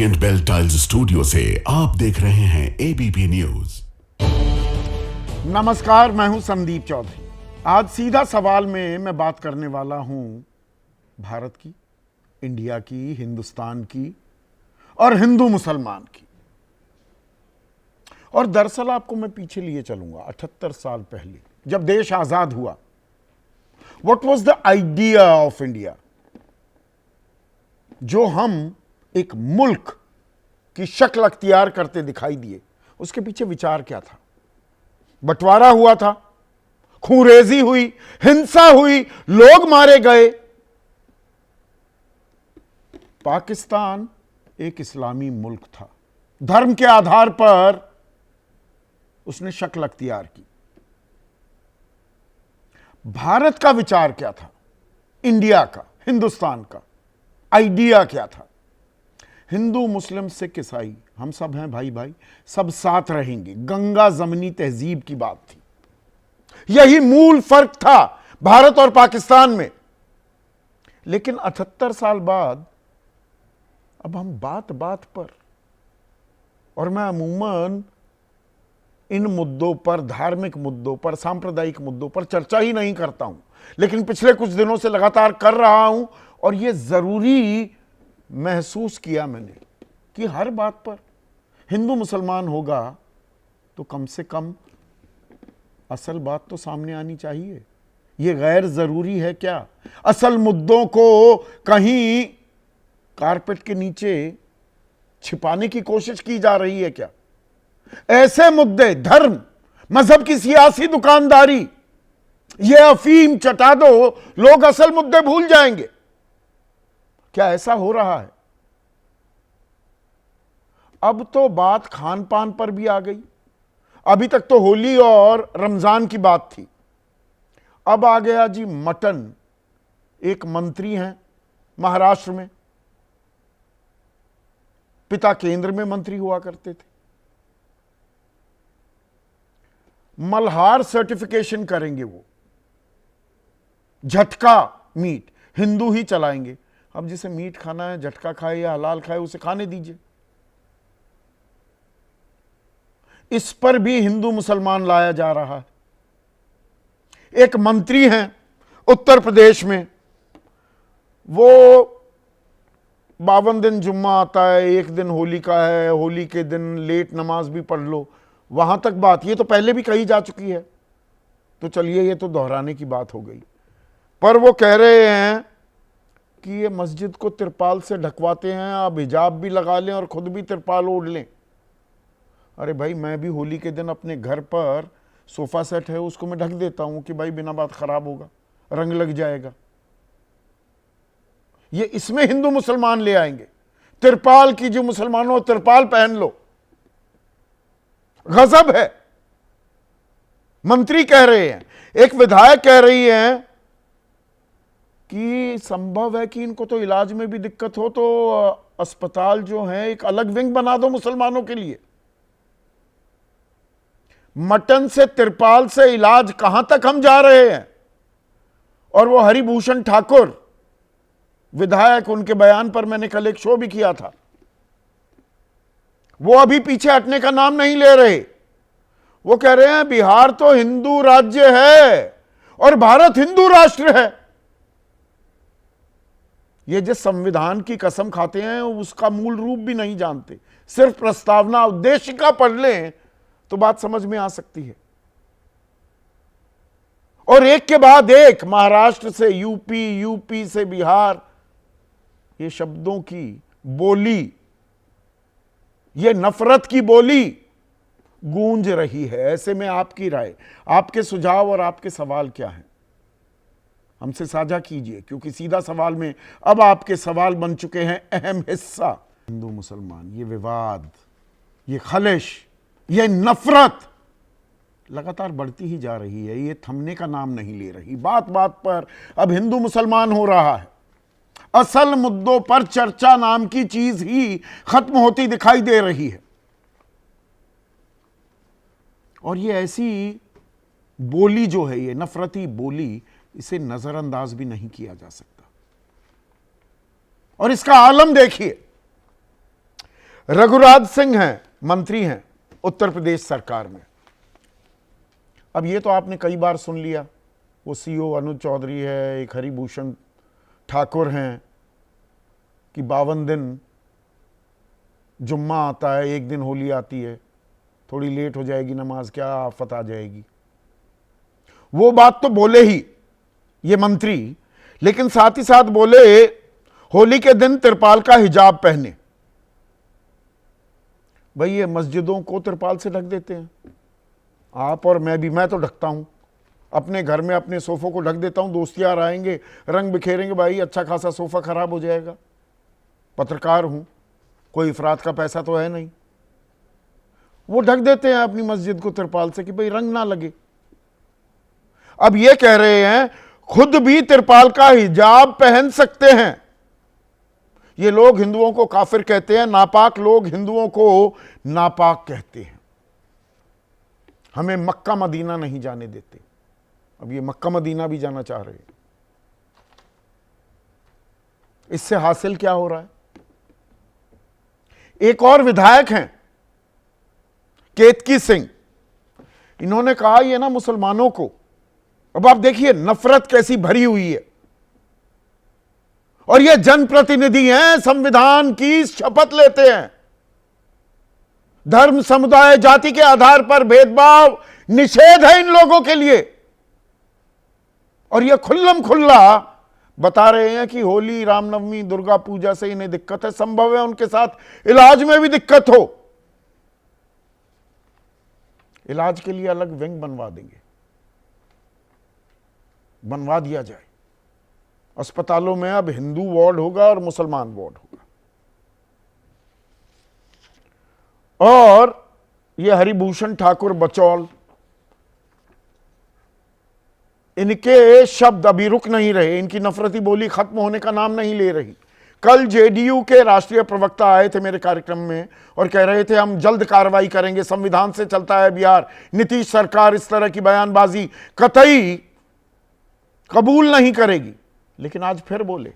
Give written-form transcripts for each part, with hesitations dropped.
Orient bell tiles studio से आप देख रहे हैं एबीपी न्यूज। नमस्कार, मैं हूं संदीप चौधरी। आज सीधा सवाल में मैं बात करने वाला हूं भारत की, इंडिया की, हिंदुस्तान की और हिंदू मुसलमान की। और दरअसल आपको मैं पीछे लिए चलूंगा 78 साल पहले, जब देश आजाद हुआ। What was the idea of India? जो हम एक मुल्क की शक्ल अख्तियार करते दिखाई दिए, उसके पीछे विचार क्या था? बंटवारा हुआ था, खूंरेजी हुई, हिंसा हुई, लोग मारे गए। पाकिस्तान एक इस्लामी मुल्क था, धर्म के आधार पर उसने शक्ल अख्तियार की। भारत का विचार क्या था? इंडिया का, हिंदुस्तान का आइडिया क्या था? हिंदू, मुस्लिम, सिख, ईसाई, हम सब हैं भाई भाई, सब साथ रहेंगे। गंगा जमनी तहजीब की बात थी। यही मूल फर्क था भारत और पाकिस्तान में। लेकिन 78 साल बाद अब हम बात बात पर, और मैं अमूमन इन मुद्दों पर, धार्मिक मुद्दों पर, सांप्रदायिक मुद्दों पर चर्चा ही नहीं करता हूं, लेकिन पिछले कुछ दिनों से लगातार कर रहा हूं। और यह जरूरी महसूस किया मैंने कि हर बात पर हिंदू मुसलमान होगा तो कम से कम असल बात तो सामने आनी चाहिए। यह गैर जरूरी है क्या? असल मुद्दों को कहीं कारपेट के नीचे छिपाने की कोशिश की जा रही है क्या? ऐसे मुद्दे, धर्म, मजहब की सियासी दुकानदारी, यह अफीम चटा दो, लोग असल मुद्दे भूल जाएंगे। क्या ऐसा हो रहा है? अब तो बात खान पान पर भी आ गई। अभी तक तो होली और रमजान की बात थी, अब आ गया जी मटन। एक मंत्री हैं महाराष्ट्र में, पिता केंद्र में मंत्री हुआ करते थे, मल्हार सर्टिफिकेशन करेंगे वो, झटका मीट हिंदू ही चलाएंगे। अब जिसे मीट खाना है, झटका खाए या हलाल खाए, उसे खाने दीजिए। इस पर भी हिंदू मुसलमान लाया जा रहा है। एक मंत्री हैं उत्तर प्रदेश में, वो 52 दिन जुम्मा आता है, एक दिन होली का है, होली के दिन लेट नमाज भी पढ़ लो, वहां तक बात। ये तो पहले भी कही जा चुकी है, तो चलिए ये तो दोहराने की बात हो गई। पर वो कह रहे हैं कि ये मस्जिद को तिरपाल से ढकवाते हैं, आप हिजाब भी लगा लें और खुद भी तिरपाल ओढ़ लें। अरे भाई, मैं भी होली के दिन अपने घर पर सोफा सेट है उसको मैं ढक देता हूं कि भाई बिना बात खराब होगा, रंग लग जाएगा। ये इसमें हिंदू मुसलमान ले आएंगे। तिरपाल की जो मुसलमानों, तिरपाल पहन लो। गजब है। मंत्री कह रहे हैं, एक विधायक कह रही है कि संभव है कि इनको तो इलाज में भी दिक्कत हो, तो अस्पताल जो है एक अलग विंग बना दो मुसलमानों के लिए। मटन से, तिरपाल से इलाज कहां तक हम जा रहे हैं? और वो हरिभूषण ठाकुर विधायक, उनके बयान पर मैंने कल एक शो भी किया था, वो अभी पीछे हटने का नाम नहीं ले रहे। वो कह रहे हैं बिहार तो हिंदू राज्य है और भारत हिंदू राष्ट्र है। ये जिस संविधान की कसम खाते हैं उसका मूल रूप भी नहीं जानते। सिर्फ प्रस्तावना, उद्देशिका पढ़ लें तो बात समझ में आ सकती है। और एक के बाद एक, महाराष्ट्र से यूपी, यूपी से बिहार, ये शब्दों की बोली, ये नफरत की बोली गूंज रही है। ऐसे में आपकी राय, आपके सुझाव और आपके सवाल क्या हैं? हमसे साझा कीजिए, क्योंकि सीधा सवाल में अब आपके सवाल बन चुके हैं अहम हिस्सा। हिंदू मुसलमान, ये विवाद, ये खलिश, ये नफरत लगातार बढ़ती ही जा रही है। ये थमने का नाम नहीं ले रही। बात बात पर अब हिंदू मुसलमान हो रहा है। असल मुद्दों पर चर्चा नाम की चीज ही खत्म होती दिखाई दे रही है। और ये ऐसी बोली जो है, ये नफरती बोली, इसे नजरअंदाज भी नहीं किया जा सकता। और इसका आलम देखिए, रघुराज सिंह हैं, मंत्री हैं उत्तर प्रदेश सरकार में। अब ये तो आपने कई बार सुन लिया, वो सीओ अनुज चौधरी है, एक हरिभूषण ठाकुर हैं कि 52 दिन जुम्मा आता है, एक दिन होली आती है, थोड़ी लेट हो जाएगी नमाज, क्या आफत आ जाएगी। वो बात तो बोले ही ये मंत्री, लेकिन साथ ही साथ बोले होली के दिन तिरपाल का हिजाब पहने। भाई ये मस्जिदों को तिरपाल से ढक देते हैं, आप और मैं भी, मैं तो ढकता हूं अपने घर में, अपने सोफों को ढक देता हूं, दोस्त यार आएंगे रंग बिखेरेंगे, भाई अच्छा खासा सोफा खराब हो जाएगा। पत्रकार हूं, कोई इफरात का पैसा तो है नहीं, वो ढक देते हैं अपनी मस्जिद को तिरपाल से कि भाई रंग ना लगे। अब ये कह रहे हैं खुद भी तिरपाल का हिजाब पहन सकते हैं। ये लोग हिंदुओं को काफिर कहते हैं, नापाक लोग हिंदुओं को नापाक कहते हैं। हमें मक्का मदीना नहीं जाने देते। अब ये मक्का मदीना भी जाना चाह रहे हैं। इससे हासिल क्या हो रहा है? एक और विधायक हैं केतकी सिंह, इन्होंने कहा ये ना मुसलमानों को, अब आप देखिए नफरत कैसी भरी हुई है, और ये जनप्रतिनिधि हैं, संविधान की शपथ लेते हैं। धर्म, समुदाय, जाति के आधार पर भेदभाव निषेध है इन लोगों के लिए, और ये खुल्लम खुल्ला बता रहे हैं कि होली, रामनवमी, दुर्गा पूजा से इन्हें दिक्कत है। संभव है उनके साथ इलाज में भी दिक्कत हो, इलाज के लिए अलग विंग बनवा देंगे, बनवा दिया जाए। अस्पतालों में अब हिंदू वार्ड होगा और मुसलमान वार्ड होगा। और ये हरिभूषण ठाकुर बचौल, इनके शब्द अभी रुक नहीं रहे, इनकी नफरती बोली खत्म होने का नाम नहीं ले रही। कल जेडीयू के राष्ट्रीय प्रवक्ता आए थे मेरे कार्यक्रम में और कह रहे थे हम जल्द कार्रवाई करेंगे, संविधान से चलता है बिहार, नीतीश सरकार इस तरह की बयानबाजी कतई कबूल नहीं करेगी। लेकिन आज फिर बोले,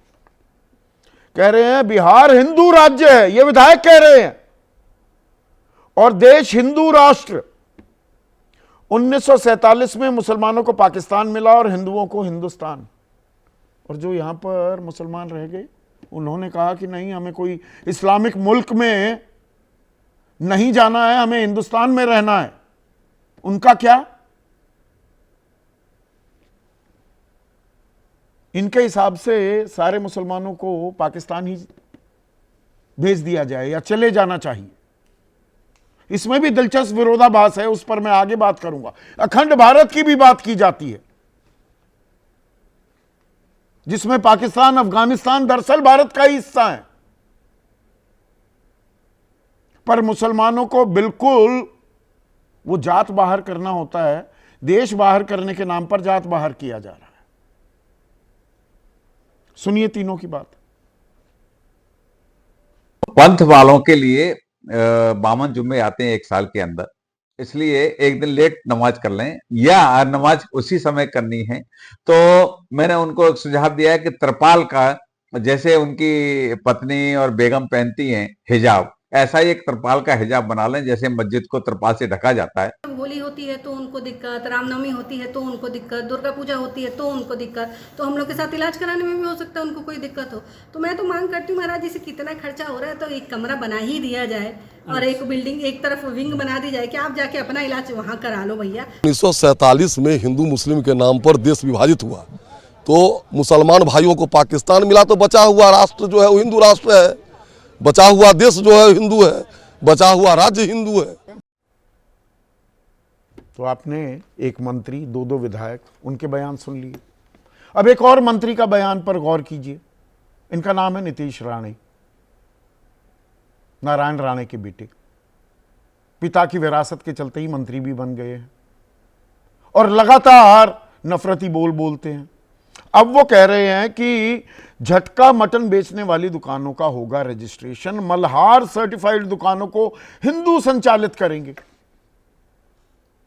कह रहे हैं बिहार हिंदू राज्य है, ये विधायक कह रहे हैं, और देश हिंदू राष्ट्र। 1947 में मुसलमानों को पाकिस्तान मिला और हिंदुओं को हिंदुस्तान, और जो यहां पर मुसलमान रह गए उन्होंने कहा कि नहीं, हमें कोई इस्लामिक मुल्क में नहीं जाना है, हमें हिंदुस्तान में रहना है। उनका क्या? इनके हिसाब से सारे मुसलमानों को पाकिस्तान ही भेज दिया जाए या चले जाना चाहिए। इसमें भी दिलचस्प विरोधाभास है, उस पर मैं आगे बात करूंगा। अखंड भारत की भी बात की जाती है, जिसमें पाकिस्तान, अफगानिस्तान दरअसल भारत का ही हिस्सा है, पर मुसलमानों को बिल्कुल वो जात बाहर करना होता है, देश बाहर करने के नाम पर जात बाहर किया जा रहा है। सुनिए तीनों की बात। पंथ वालों के लिए 52 जुम्मे आते हैं एक साल के अंदर, इसलिए एक दिन लेट नमाज कर लें या नमाज उसी समय करनी है। तो मैंने उनको एक सुझाव दिया है कि त्रिपाल का, जैसे उनकी पत्नी और बेगम पहनती हैं हिजाब, ऐसा ही एक त्रिपाल का हिजाब बना लें, जैसे मस्जिद को त्रिपाल से ढका जाता है। होली होती है तो उनको दिक्कत, रामनवमी होती है तो उनको दिक्कत, दुर्गा पूजा होती है तो उनको दिक्कत, तो हम लोग के साथ इलाज कराने में भी हो सकता है उनको कोई दिक्कत हो। तो मैं तो मांग करती हूँ महाराज जी से, कितना खर्चा हो रहा है तो एक कमरा बना ही दिया जाए और एक बिल्डिंग, एक तरफ विंग बना दी जाए कि आप जाके अपना इलाज वहाँ करा लो भैया। 1947 में हिंदू मुस्लिम के नाम पर देश विभाजित हुआ, तो मुसलमान भाइयों को पाकिस्तान मिला, तो बचा हुआ राष्ट्र जो है वो हिंदू राष्ट्र है, बचा हुआ देश जो है हिंदू है, बचा हुआ राज्य हिंदू है। तो आपने एक मंत्री, दो विधायक, उनके बयान सुन लिए। अब एक और मंत्री का बयान पर गौर कीजिए। इनका नाम है नीतीश राणे, नारायण राणे के बेटे। पिता की विरासत के चलते ही मंत्री भी बन गए हैं और लगातार नफरती बोल बोलते हैं। अब वो कह रहे हैं कि झटका मटन बेचने वाली दुकानों का होगा रजिस्ट्रेशन, मल्हार सर्टिफाइड दुकानों को हिंदू संचालित करेंगे।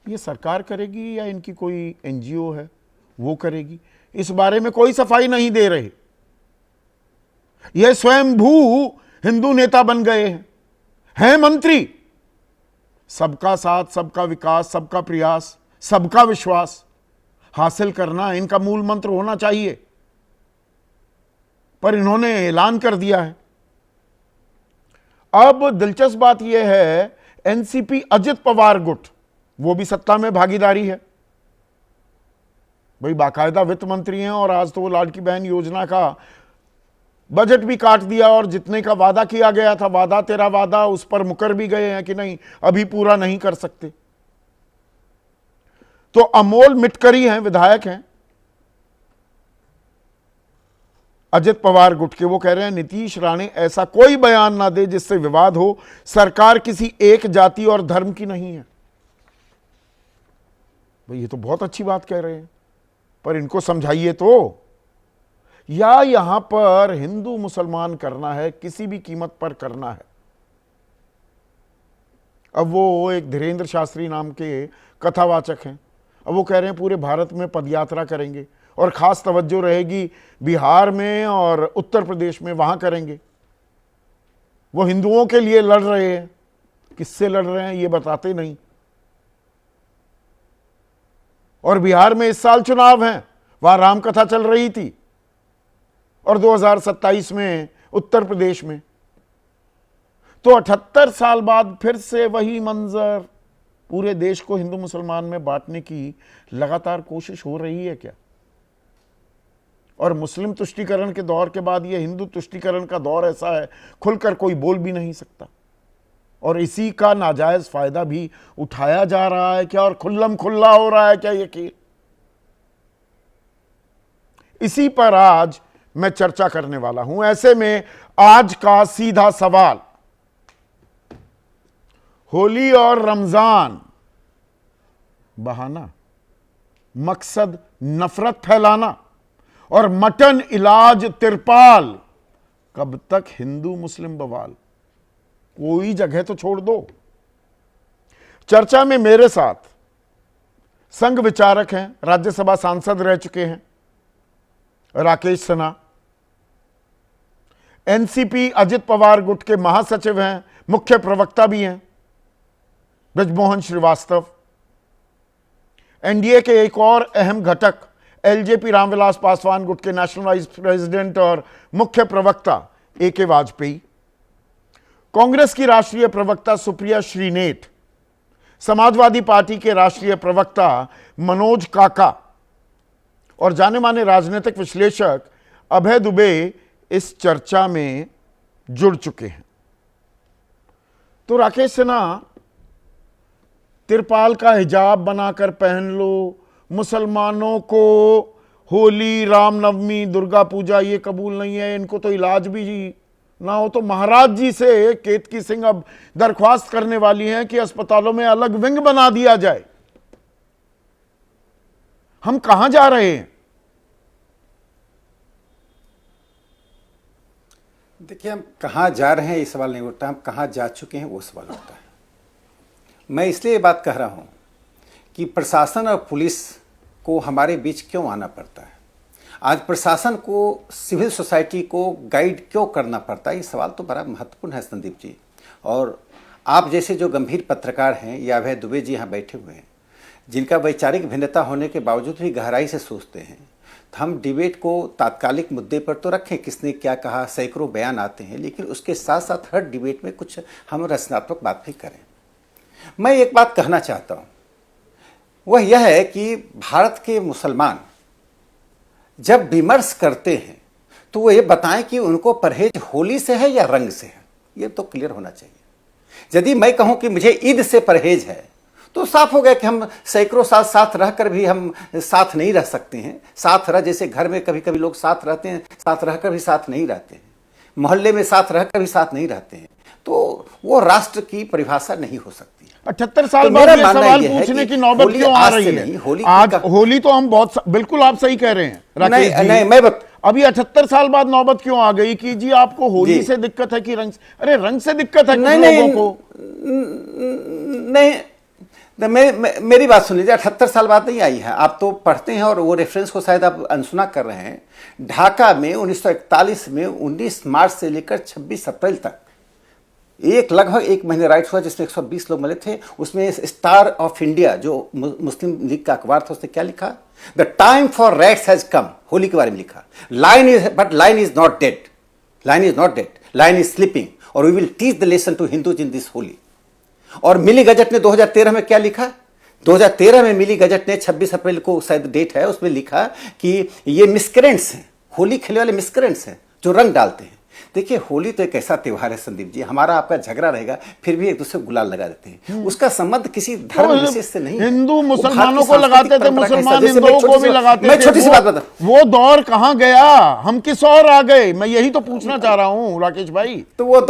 ये सरकार करेगी या इनकी कोई एनजीओ है वो करेगी, इस बारे में कोई सफाई नहीं दे रहे। ये स्वयंभू हिंदू नेता बन गए हैं, हैं मंत्री। सबका साथ, सबका विकास, सबका प्रयास, सबका विश्वास हासिल करना इनका मूल मंत्र होना चाहिए, पर इन्होंने ऐलान कर दिया है। अब दिलचस्प बात यह है, एनसीपी अजित पवार गुट, वो भी सत्ता में भागीदारी है। भाई बाकायदा वित्त मंत्री हैं, और आज तो वो लाडली बहन योजना का बजट भी काट दिया, और जितने का वादा किया गया था, वादा तेरा वादा, उस पर मुकर भी गए हैं कि नहीं अभी पूरा नहीं कर सकते। तो अमोल मिटकरी हैं, विधायक हैं अजित पवार गुट के। वो कह रहे हैं नीतीश राणे ऐसा कोई बयान ना दे जिससे विवाद हो, सरकार किसी एक जाति और धर्म की नहीं है। भाई ये तो बहुत अच्छी बात कह रहे हैं, पर इनको समझाइए तो, या यहां पर हिंदू मुसलमान करना है, किसी भी कीमत पर करना है। अब वो एक धीरेन्द्र शास्त्री नाम के कथावाचक हैं, अब वो कह रहे हैं पूरे भारत में पदयात्रा करेंगे, और खास तवज्जो रहेगी बिहार में और उत्तर प्रदेश में, वहां करेंगे। वो हिंदुओं के लिए लड़ रहे हैं, किससे लड़ रहे हैं ये बताते नहीं। और बिहार में इस साल चुनाव हैं, वहां रामकथा चल रही थी, और 2027 में उत्तर प्रदेश में। तो 78 साल बाद फिर से वही मंजर, पूरे देश को हिंदू मुसलमान में बांटने की लगातार कोशिश हो रही है क्या? और मुस्लिम तुष्टीकरण के दौर के बाद ये हिंदू तुष्टीकरण का दौर ऐसा है, खुलकर कोई बोल भी नहीं सकता, और इसी का नाजायज फायदा भी उठाया जा रहा है क्या, और खुल्लम खुल्ला हो रहा है क्या ये खेल? इसी पर आज मैं चर्चा करने वाला हूं। ऐसे में आज का सीधा सवाल, होली और रमजान बहाना, मकसद नफरत फैलाना, और मटन इलाज तिरपाल, कब तक हिंदू मुस्लिम बवाल? कोई जगह तो छोड़ दो। चर्चा में मेरे साथ संघ विचारक हैं, राज्यसभा सांसद रह चुके हैं राकेश सिन्हा, एनसीपी अजित पवार गुट के महासचिव हैं, मुख्य प्रवक्ता भी हैं ब्रजमोहन श्रीवास्तव, एनडीए के एक और अहम घटक एलजेपी रामविलास पासवान गुट के नेशनल वाइस प्रेसिडेंट और मुख्य प्रवक्ता ए.के. वाजपेयी, कांग्रेस की राष्ट्रीय प्रवक्ता सुप्रिया श्रीनेठ, समाजवादी पार्टी के राष्ट्रीय प्रवक्ता मनोज काका, और जाने माने राजनीतिक विश्लेषक अभय दुबे इस चर्चा में जुड़ चुके हैं। तो राकेश सिन्हा, तिरपाल का हिजाब बनाकर पहन लो, मुसलमानों को होली, रामनवमी, दुर्गा पूजा ये कबूल नहीं है, इनको तो इलाज भी ना हो तो महाराज जी से केतकी सिंह अब दरख्वास्त करने वाली हैं कि अस्पतालों में अलग विंग बना दिया जाए। हम कहां जा रहे हैं? देखिए, हम कहाँ जा रहे हैं ये सवाल नहीं उठता, हम कहाँ जा चुके हैं वो सवाल उठता है। मैं इसलिए ये बात कह रहा हूँ कि प्रशासन और पुलिस को हमारे बीच क्यों आना पड़ता है, आज प्रशासन को सिविल सोसाइटी को गाइड क्यों करना पड़ता है, ये सवाल तो बड़ा महत्वपूर्ण है संदीप जी। और आप जैसे जो गंभीर पत्रकार हैं, या अभय दुबे जी यहाँ बैठे हुए हैं, जिनका वैचारिक भिन्नता होने के बावजूद भी गहराई से सोचते हैं, तो हम डिबेट को तात्कालिक मुद्दे पर तो रखें, किसने क्या कहा, सैकड़ों बयान आते हैं, लेकिन उसके साथ साथ हर डिबेट में कुछ हम रचनात्मक बात भी करें। मैं एक बात कहना चाहता हूँ, वह यह है कि भारत के मुसलमान जब विमर्श करते हैं तो वो ये बताएं कि उनको परहेज होली से है या रंग से है, ये तो क्लियर होना चाहिए। यदि मैं कहूँ कि मुझे ईद से परहेज है तो साफ हो गया कि हम सैकड़ों साल साथ रहकर भी हम साथ नहीं रह सकते हैं। साथ रह, जैसे घर में कभी कभी लोग साथ रहते हैं, साथ रहकर भी साथ नहीं रहते हैं, मोहल्ले में साथ रहकर भी साथ नहीं रहते हैं, तो वो राष्ट्र की परिभाषा नहीं हो सकती। 78 साल बाद ये सवाल पूछने की नौबत क्यों आ रही है? आज होली तो हम बहुत, बिल्कुल आप सही कह रहे हैं राकेश जी। नहीं, मैं अभी 78 साल बाद नौबत क्यों आ गई कि जी आपको होली से दिक्कत है कि रंग से? अरे रंग से दिक्कत है लोगों को? नहीं, मेरी बात सुन लीजिए, 78 साल बाद नहीं आई है। आप तो पढ़ते हैं और वो रेफरेंस को शायद आप अनसुना कर रहे हैं। ढाका में 1941 में 19 मार्च से लेकर 26 अप्रैल तक एक लगभग 1 महीने राइट्स हुआ जिसमें 120 लोग मिले थे। उसमें स्टार ऑफ इंडिया जो मुस्लिम लीग का अखबार था उसने क्या लिखा, the time for riots has come, Holi के बारे में लिखा। Lion is not dead, lion is not dead, lion is sleeping और we will teach the lesson to Hindus in this Holi. और मिली गजट ने 2013 में क्या लिखा, 2013 में मिली गजट ने 26 अप्रैल को शायद डेट है, उसमें लिखा कि ये मिसकरेंट्स हैं, होली खेलने वाले मिसकरेंट्स हैं जो रंग डालते हैं। देखिए होली तो एक ऐसा त्योहार है संदीप जी, हमारा आपका झगड़ा रहेगा फिर भी एक दूसरे को गुलाल लगा देते हैं, उसका संबंध किसी धर्म विशेष से नहीं। हिंदू मुसलमानों को लगाते थे, मुसलमान हिंदुओं को भी लगाते थे। मैं छोटी सी बात बता, वो दौर कहां गया, हम किस और आ गए, मैं यही तो पूछना चाह रहा हूं राकेश भाई। तो वो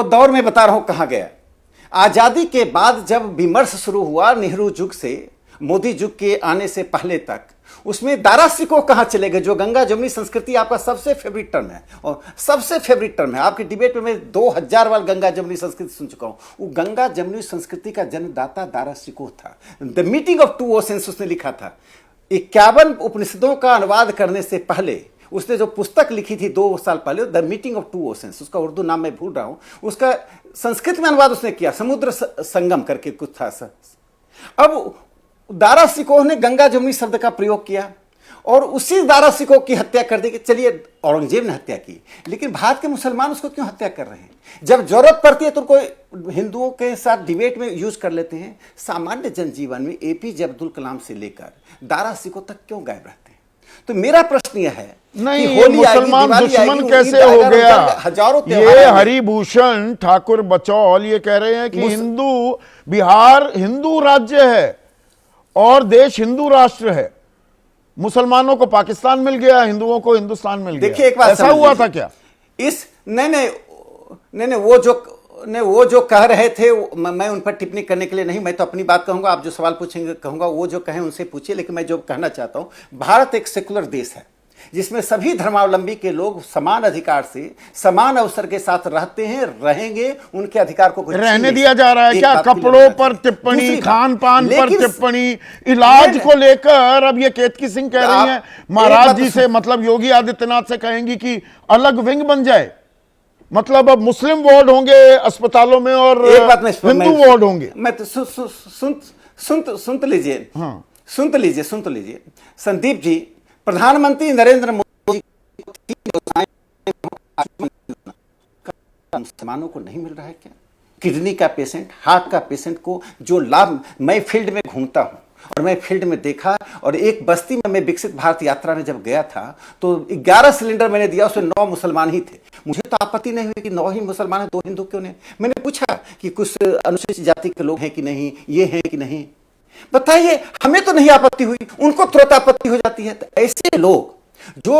दौर में बता रहा हूं कहां गया। आजादी के बाद जब विमर्श शुरू हुआ नेहरू युग से मोदी युग के आने से पहले तक, उसमें दारा सिकोह कहां चले गए, जो गंगा जमुनी संस्कृति आपका सबसे फेवरेट टर्म है और सबसे फेवरेट टर्म है आपकी डिबेट में। मैं 2000 बार गंगा जमुनी संस्कृति सुन चुका हूं। वो गंगा जमुनी संस्कृति का जन्मदाता दारा सिकोह था। The meeting of two oceans उसने लिखा था। 51 उपनिषदों का अनुवाद करने से पहले उसने जो पुस्तक लिखी थी 2 साल पहले, the meeting of two oceans, उसका उर्दू नाम मैं भूल रहा हूं, उसका संस्कृत में अनुवाद उसने किया, समुद्र संगम करके कुछ था। अब दारा सिकोह ने गंगा जमुनी शब्द का प्रयोग किया और उसी दारा सिकोह की हत्या कर दी। कि चलिए औरंगजेब ने हत्या की, लेकिन भारत के मुसलमान उसको क्यों हत्या कर रहे हैं? जब जरूरत पड़ती है तो उनको हिंदुओं के साथ डिबेट में यूज कर लेते हैं। सामान्य जनजीवन में एपीजे अब्दुल कलाम से लेकर दारा सिकोह तक क्यों गायब रहते हैं? तो मेरा प्रश्न यह है नहीं, कि ये मुसलमान दुश्मन कैसे हो गया? हजारों ये हरिभूषण ठाकुर बचौल ये कह रहे हैं कि हिंदू बिहार हिंदू राज्य है और देश हिंदू राष्ट्र है, मुसलमानों को पाकिस्तान मिल गया, हिंदुओं को हिंदुस्तान मिल गया। देखिए एक बात ऐसा हुआ था क्या? इस नहीं वो जो कह रहे थे मैं उन पर टिप्पणी करने के लिए नहीं, मैं तो अपनी बात कहूंगा, आप जो सवाल पूछेंगे कहूंगा वो जो कहें उनसे पूछिए। लेकिन मैं जो कहना चाहता हूं, भारत एक सेकुलर देश है जिसमें सभी धर्मावलंबी के लोग समान अधिकार से समान अवसर के साथ रहते हैं, रहेंगे, उनके अधिकार को रहने दिया जा रहा है क्या? कपड़ों पर टिप्पणी, खान पान पर टिप्पणी, इलाज को लेकर अब ये केतकी सिंह कह रही हैं महाराज जी से, मतलब योगी आदित्यनाथ से कहेंगी कि अलग विंग बन जाए, मतलब अब मुस्लिम वार्ड होंगे अस्पतालों में और हिंदू वार्ड होंगे। मैं तो सुन लीजिए, हाँ सुन लीजिए संदीप जी, प्रधानमंत्री नरेंद्र मोदी मुसलमानों को नहीं मिल रहा है क्या? किडनी का पेशेंट, हार्ट का पेशेंट को जो लाभ, मैं फील्ड में घूमता हूं और मैं फील्ड में देखा, और एक बस्ती में मैं विकसित भारत यात्रा में जब गया था तो 11 सिलेंडर मैंने दिया, उसमें 9 मुसलमान ही थे। मुझे तो आपत्ति नहीं हुई कि 9 ही मुसलमान हैं, 2 हिंदू क्यों नहीं? मैंने पूछा कि कुछ अनुसूचित जाति के लोग हैं कि नहीं, ये हैं कि नहीं, बताइए। हमें तो नहीं आपत्ति हुई, उनको तुरंत आपत्ति हो जाती है। तो ऐसे लोग जो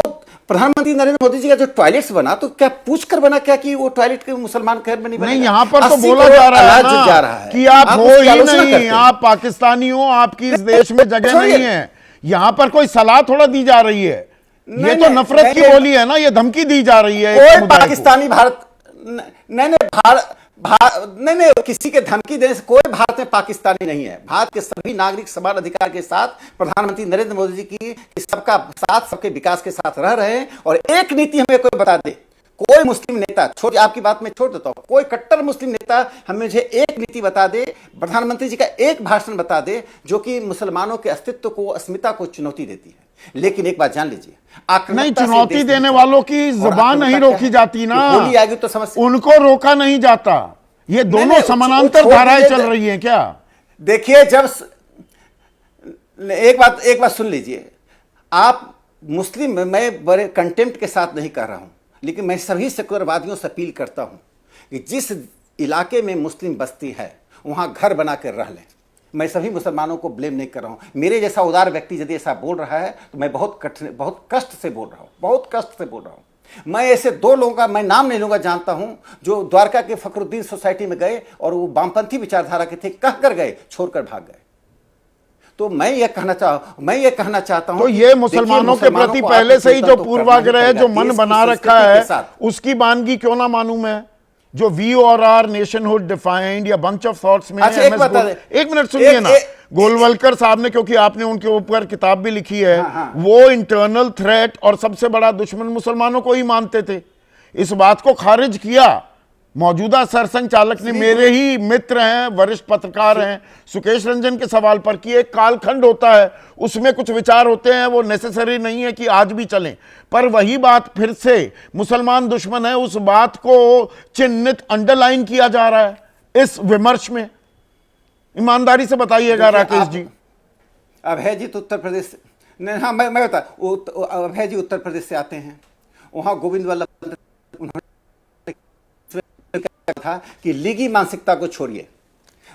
प्रधानमंत्री नरेंद्र मोदी जी का जो टॉयलेट्स बना, तो क्या पूछकर बना क्या कि वो टॉयलेट के मुसलमान खैर में नहीं बनेगा? नहीं, यहाँ पर तो बोला जा रहा है ना कि आप हो ही नहीं, आप पाकिस्तानी हो, आपकी इस देश में जगह नहीं है। यहाँ पर कोई सलाह थोड़ा दी जा रही है, ये तो नफरत की बोली है ना, ये धमकी दी जा रही है। कोई पाकिस्तानी भारत नहीं, किसी के धमकी देने से कोई भारत में पाकिस्तानी नहीं है। भारत के सभी नागरिक समान अधिकार के साथ प्रधानमंत्री नरेंद्र मोदी जी की सबका साथ, सबके विकास के साथ रह रहे हैं। और एक नीति हमें कोई बता दे, कोई मुस्लिम नेता, छोड़, आपकी बात में छोड़ देता हूं, कोई कट्टर मुस्लिम नेता हमें मुझे एक नीति बता दे, प्रधानमंत्री जी का एक भाषण बता दे जो कि मुसलमानों के अस्तित्व को, अस्मिता को चुनौती देती है। लेकिन एक बात जान लीजिए, नहीं, चुनौती देने वालों की जुबान नहीं रोकी जाती ना, होली आ गई तो समस्या, उनको रोका नहीं जाता। ये दोनों समानांतर धाराएं चल रही हैं क्या? देखिए, जब एक बात सुन लीजिए, आप मुस्लिम, मैं बड़े कंटेम्प्ट के साथ नहीं कर रहा हूं, लेकिन मैं सभी सेकुलरवादियों से अपील करता हूं कि जिस इलाके में मुस्लिम बस्ती है वहां घर बना कर रह लें। मैं सभी मुसलमानों को ब्लेम नहीं कर रहा हूं। मेरे जैसा उदार व्यक्ति यदि ऐसा बोल रहा है तो मैं बहुत कष्ट से बोल रहा हूं। मैं ऐसे 2 लोगों का मैं नाम नहीं लूंगा, जानता हूं, जो द्वारका के फखरुद्दीन सोसाइटी में गए और वो वामपंथी विचारधारा के थे, कहकर गए, छोड़कर भाग गए। तो मैं ये कहना चाहता हूं, तो ये मुसलमानों के प्रति पहले से ही जो पूर्वाग्रह, जो मन बना रखा है, उसकी बानगी क्यों ना मानूं मैं? जो वी और आर नेशनहुड डिफाइंड या बंच ऑफ थॉट्स में, अच्छा, एक मिनट सुनिए ना, गोलवलकर साहब ने, क्योंकि आपने उनके ऊपर किताब भी लिखी है, वो इंटरनल थ्रेट और सबसे बड़ा दुश्मन मुसलमानों को ही मानते थे। इस बात को खारिज किया। मौजूदा सरसंघ चालक ने, मेरे ही मित्र हैं, वरिष्ठ पत्रकार हैं, सुकेश रंजन के सवाल पर कि एक कालखंड होता है, उसमें कुछ विचार होते हैं, वो नेसेसरी नहीं है कि आज भी चलें। पर वही बात फिर से मुसलमान दुश्मन है, उस बात को चिन्हित, अंडरलाइन किया जा रहा है इस विमर्श में। ईमानदारी से बताइएगा राकेश जी। अभयजीत उत्तर प्रदेश, नहीं हाँ मैं बता, अभय जी उत्तर प्रदेश से आते हैं, वहाँ गोविंद वल्लभ था कि लीगी मानसिकता को छोड़िए।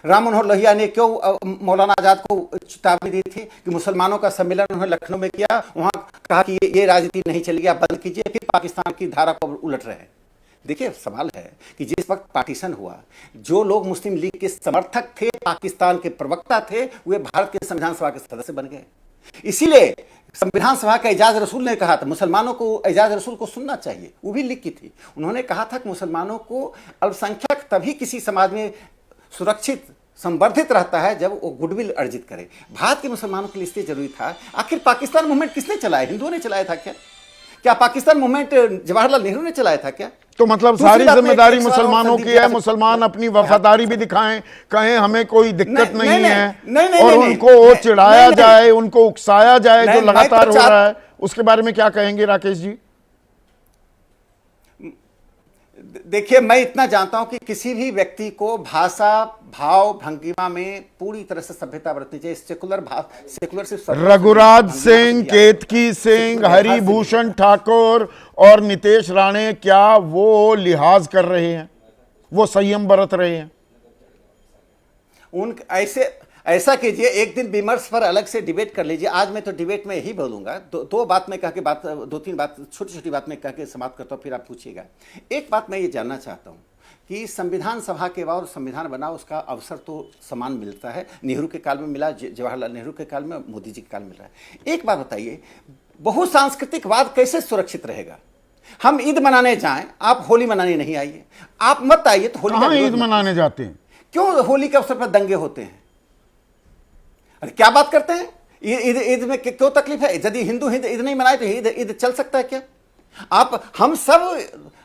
राम मनोहर लोहिया ने क्यों मौलाना आजाद को चेतावनी दी थी कि मुसलमानों का सम्मेलन उन्होंने लखनऊ में किया, वहां कहा कि ये राजनीति नहीं चलेगी, आप बंद कीजिए, फिर पाकिस्तान की धारा को उलट रहे हैं। देखिए सवाल है कि जिस वक्त पार्टीशन हुआ, जो लोग मुस्लिम लीग के समर्थक थे, पाकिस्तान के प्रवक्ता थे, वे भारत के संविधान सभा के सदस्य बन गए। इसीलिए संविधान सभा का एजाज रसूल ने कहा था मुसलमानों को, एजाज रसूल को सुनना चाहिए, वो भी लिख की थी। उन्होंने कहा था कि मुसलमानों को, अल्पसंख्यक तभी किसी समाज में सुरक्षित संवर्धित रहता है जब वो गुडविल अर्जित करे। भारत के मुसलमानों के लिए इसलिए जरूरी था। आखिर पाकिस्तान मूवमेंट किसने चलाया? हिंदुओं ने चलाया था क्या? क्या पाकिस्तान मूवमेंट जवाहरलाल नेहरू ने चलाया था क्या? तो मतलब सारी जिम्मेदारी मुसलमानों की है, मुसलमान अपनी वफादारी भी दिखाएं, कहें हमें कोई दिक्कत नहीं है, और उनको चिढ़ाया जाए, उनको उकसाया जाए, जो लगातार हो रहा है, उसके बारे में क्या कहेंगे राकेश जी? देखिए, मैं इतना जानता हूं कि किसी भी व्यक्ति को भाषा, भाव, भंगिमा में पूरी तरह से सभ्यता बरतनी चाहिए। सेकुलर सिर्फ रघुराज सिंह, केतकी सिंह, हरिभूषण ठाकुर और नितेश राणे, क्या वो लिहाज कर रहे हैं, वो संयम बरत रहे हैं? उन ऐसा कीजिए, एक दिन विमर्श पर अलग से डिबेट कर लीजिए। आज मैं तो डिबेट में यही बोलूंगा, दो बात में कह के दो तीन बात, छोटी छोटी बात में कह के समाप्त करता हूं, फिर आप पूछिएगा। एक बात मैं ये जानना चाहता हूं कि संविधान सभा के बाद संविधान बना, उसका अवसर तो समान मिलता है। नेहरू के काल में मिला, जवाहरलाल नेहरू के काल में, मोदी जी के काल में मिल रहा है। एक बात बताइए, बहुसांस्कृतिकवाद कैसे सुरक्षित रहेगा? हम ईद मनाने जाएं, आप होली मनाने नहीं आइए, आप मत आइए, तो होली ईद मनाने जाते हैं, क्यों होली के अवसर पर दंगे होते हैं? अरे क्या बात करते हैं? ईद में क्यों तकलीफ है? यदि हिंदू ईद नहीं मनाए तो ईद चल सकता है क्या?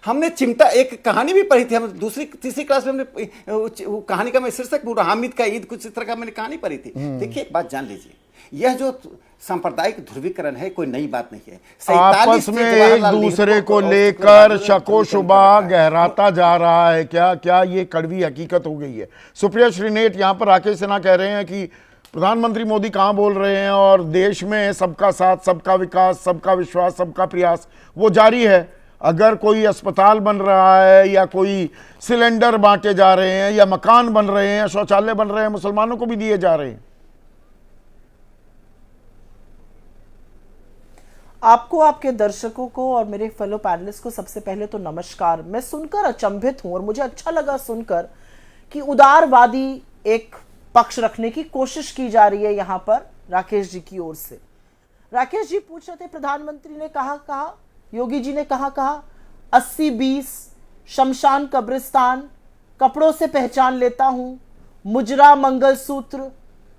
हमने चिमटा, एक कहानी भी पढ़ी थी, हम दूसरी तीसरी क्लास में हमने वो कहानी का मैं शीर्षक पूरा, हामिद का ईद, कुछ इस तरह का मैंने कहानी पढ़ी थी। देखिए एक बात जान लीजिए, यह जो सांप्रदायिक ध्रुवीकरण है कोई नई बात नहीं है। आपस में एक दूसरे को लेकर शको शुबा गहराता जा रहा है। क्या ये कड़वी हकीकत हो गई है? सुप्रिया श्रीनेट, यहाँ पर राकेश सिन्हा कह रहे हैं कि प्रधानमंत्री मोदी कहाँ बोल रहे हैं, और देश में सबका साथ, सबका विकास, सबका विश्वास, सबका प्रयास वो जारी है। अगर कोई अस्पताल बन रहा है, या कोई सिलेंडर बांटे जा रहे हैं, या मकान बन रहे हैं, या शौचालय बन रहे हैं, मुसलमानों को भी दिए जा रहे हैं। आपको, आपके दर्शकों को और मेरे फेलो पैनलिस्ट को सबसे पहले तो नमस्कार। मैं सुनकर अचंभित हूं और मुझे अच्छा लगा सुनकर कि उदारवादी एक पक्ष रखने की कोशिश की जा रही है यहां पर राकेश जी की ओर से। राकेश जी पूछ रहे थे, प्रधानमंत्री ने कहा, योगी जी ने कहा 80-20, शमशान कब्रिस्तान, कपड़ों से पहचान लेता हूं, मुजरा मंगलसूत्र,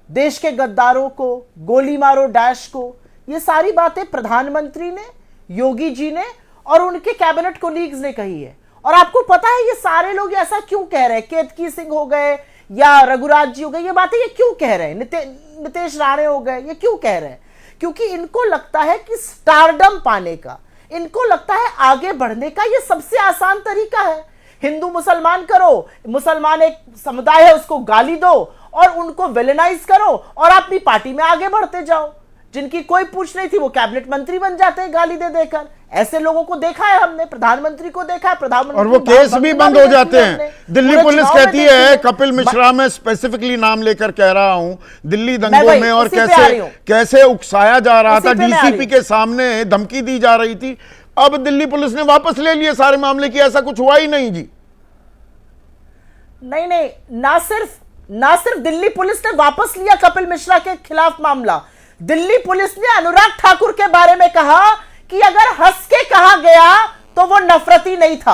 देश के गद्दारों को गोली मारो डैश को, ये सारी बातें प्रधानमंत्री ने, योगी जी ने और उनके कैबिनेट कोलीग्स ने कही है। और आपको पता है ये सारे लोग ऐसा क्यों कह रहे हैं? केतकी सिंह हो गए या रघुराज जी हो गए, ये बातें ये क्यों कह रहे हैं? नितेश राणे हो गए, ये क्यों कह रहे हैं? क्योंकि इनको लगता है कि स्टारडम पाने का, इनको लगता है आगे बढ़ने का ये सबसे आसान तरीका है। हिंदू मुसलमान करो, मुसलमान एक समुदाय है उसको गाली दो और उनको विलेनाइज करो और अपनी पार्टी में आगे बढ़ते जाओ। जिनकी कोई पूछ नहीं थी वो कैबिनेट मंत्री बन जाते हैं गाली दे देकर। ऐसे लोगों को देखा है हमने, प्रधानमंत्री को देखा है, प्रधानमंत्री और वो केस भी बंद हो जाते हैं। दिल्ली पुलिस कहती है, कपिल मिश्रा में स्पेसिफिकली नाम लेकर कह रहा हूं, दिल्ली दंगों में और कैसे उकसाया जा रहा था, डीसीपी के सामने धमकी दी जा रही थी। अब दिल्ली पुलिस ने वापस ले लिए सारे मामले की, ऐसा कुछ हुआ ही नहीं जी। नहीं, ना सिर्फ दिल्ली पुलिस ने वापस लिया कपिल मिश्रा के खिलाफ मामला, दिल्ली पुलिस ने अनुराग ठाकुर के बारे में कहा कि अगर हंस के कहा गया तो वो नफरती नहीं था।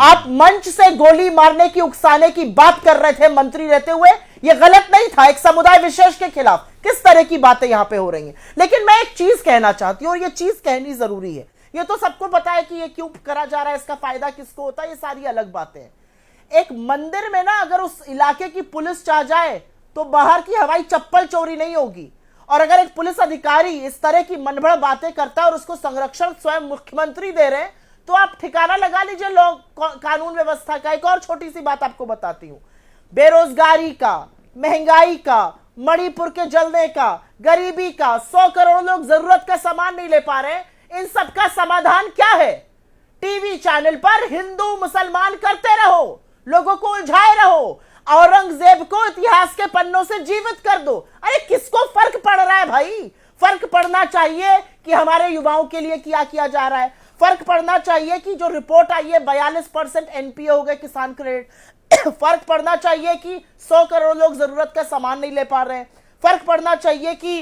आप मंच से गोली मारने की, उकसाने की बात कर रहे थे मंत्री रहते हुए, ये गलत नहीं था एक समुदाय विशेष के खिलाफ। किस तरह की बातें यहां पे हो रही हैं। लेकिन मैं एक चीज कहना चाहती हूं और ये चीज कहनी जरूरी है। ये तो सबको पता है कि ये क्यों करा जा रहा है, इसका फायदा किसको होता है, ये सारी अलग बातें हैं। एक मंदिर में ना अगर उस इलाके की पुलिस चाह जाए तो बाहर की हवाई चप्पल चोरी नहीं होगी, और अगर एक पुलिस अधिकारी इस तरह की मनभड़ बातें करता है और उसको संरक्षण स्वयं मुख्यमंत्री दे रहे हैं, तो आप ठिकाना लगा लीजिए लोग कानून व्यवस्था का। एक और छोटी सी बात आपको बताती हूं, बेरोजगारी का, महंगाई का, मणिपुर के जलने का, गरीबी का, 100 करोड़ लोग जरूरत का सामान नहीं ले पा रहे, इन सब का समाधान क्या है? टीवी चैनल पर हिंदू मुसलमान करते रहो, लोगों को उलझाए रहो, औरंगजेब को इतिहास के पन्नों से जीवित कर दो। अरे किसको फर्क पड़ रहा है भाई? फर्क पड़ना चाहिए कि हमारे युवाओं के लिए क्या किया जा रहा है। फर्क पड़ना चाहिए कि जो रिपोर्ट आई है 42% एनपीए हो गए किसान क्रेडिट। फर्क पड़ना चाहिए कि 100 करोड़ लोग जरूरत का सामान नहीं ले पा रहे हैं। फर्क पड़ना चाहिए कि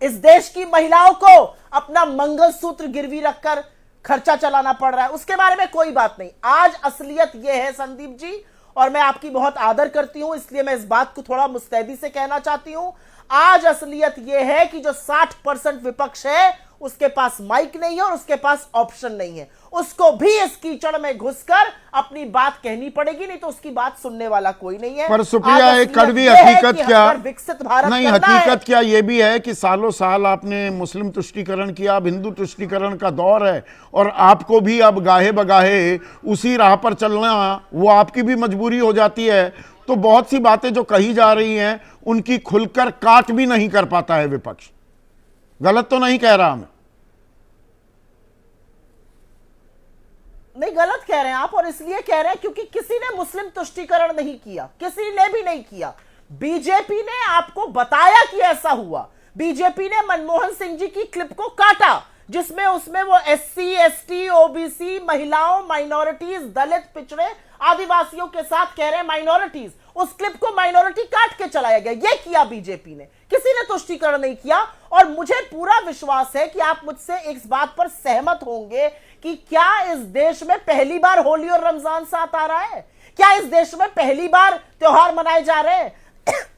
इस देश की महिलाओं को अपना मंगलसूत्र गिरवी रखकर खर्चा चलाना पड़ रहा है, उसके बारे में कोई बात नहीं। आज असलियत यह है संदीप जी, और मैं आपकी बहुत आदर करती हूं, इसलिए मैं इस बात को थोड़ा मुस्तैदी से कहना चाहती हूं। आज असलियत यह है कि जो 60% विपक्ष है उसके पास माइक नहीं है और उसके पास ऑप्शन नहीं है, उसको भी इस कीचड़ में घुसकर अपनी बात कहनी पड़ेगी, नहीं तो उसकी बात सुनने वाला कोई नहीं है। पर सुप्रिया, एक कड़वी हकीकत क्या, विकसित भारत नहीं हकीकत क्या ये भी है कि सालों साल आपने मुस्लिम तुष्टीकरण किया, अब हिंदू तुष्टीकरण का दौर है, और आपको भी अब गाहे बगाहे उसी राह पर चलना वो आपकी भी मजबूरी हो जाती है। तो बहुत सी बातें जो कही जा रही हैं उनकी खुलकर काट भी नहीं कर पाता है विपक्ष। गलत तो नहीं कह रहा मैं? नहीं, गलत कह रहे हैं आप, और इसलिए कह रहे हैं क्योंकि किसी ने मुस्लिम तुष्टीकरण नहीं किया, किसी ने भी नहीं किया। बीजेपी ने आपको बताया कि ऐसा हुआ। बीजेपी ने मनमोहन सिंह जी की क्लिप को काटा जिसमें उसमें वो एससी, एसटी, ओबीसी, महिलाओं, माइनॉरिटीज, दलित, पिछड़े, आदिवासियों के साथ कह रहे हैं माइनॉरिटीज, उस क्लिप को माइनॉरिटी काट के चलाया गया। ये किया बीजेपी ने, किसी ने तुष्टीकरण नहीं किया। और मुझे पूरा विश्वास है कि आप मुझसे इस बात पर सहमत होंगे कि क्या इस देश में पहली बार होली और रमजान साथ आ रहा है? क्या इस देश में पहली बार त्योहार मनाए जा रहे हैं?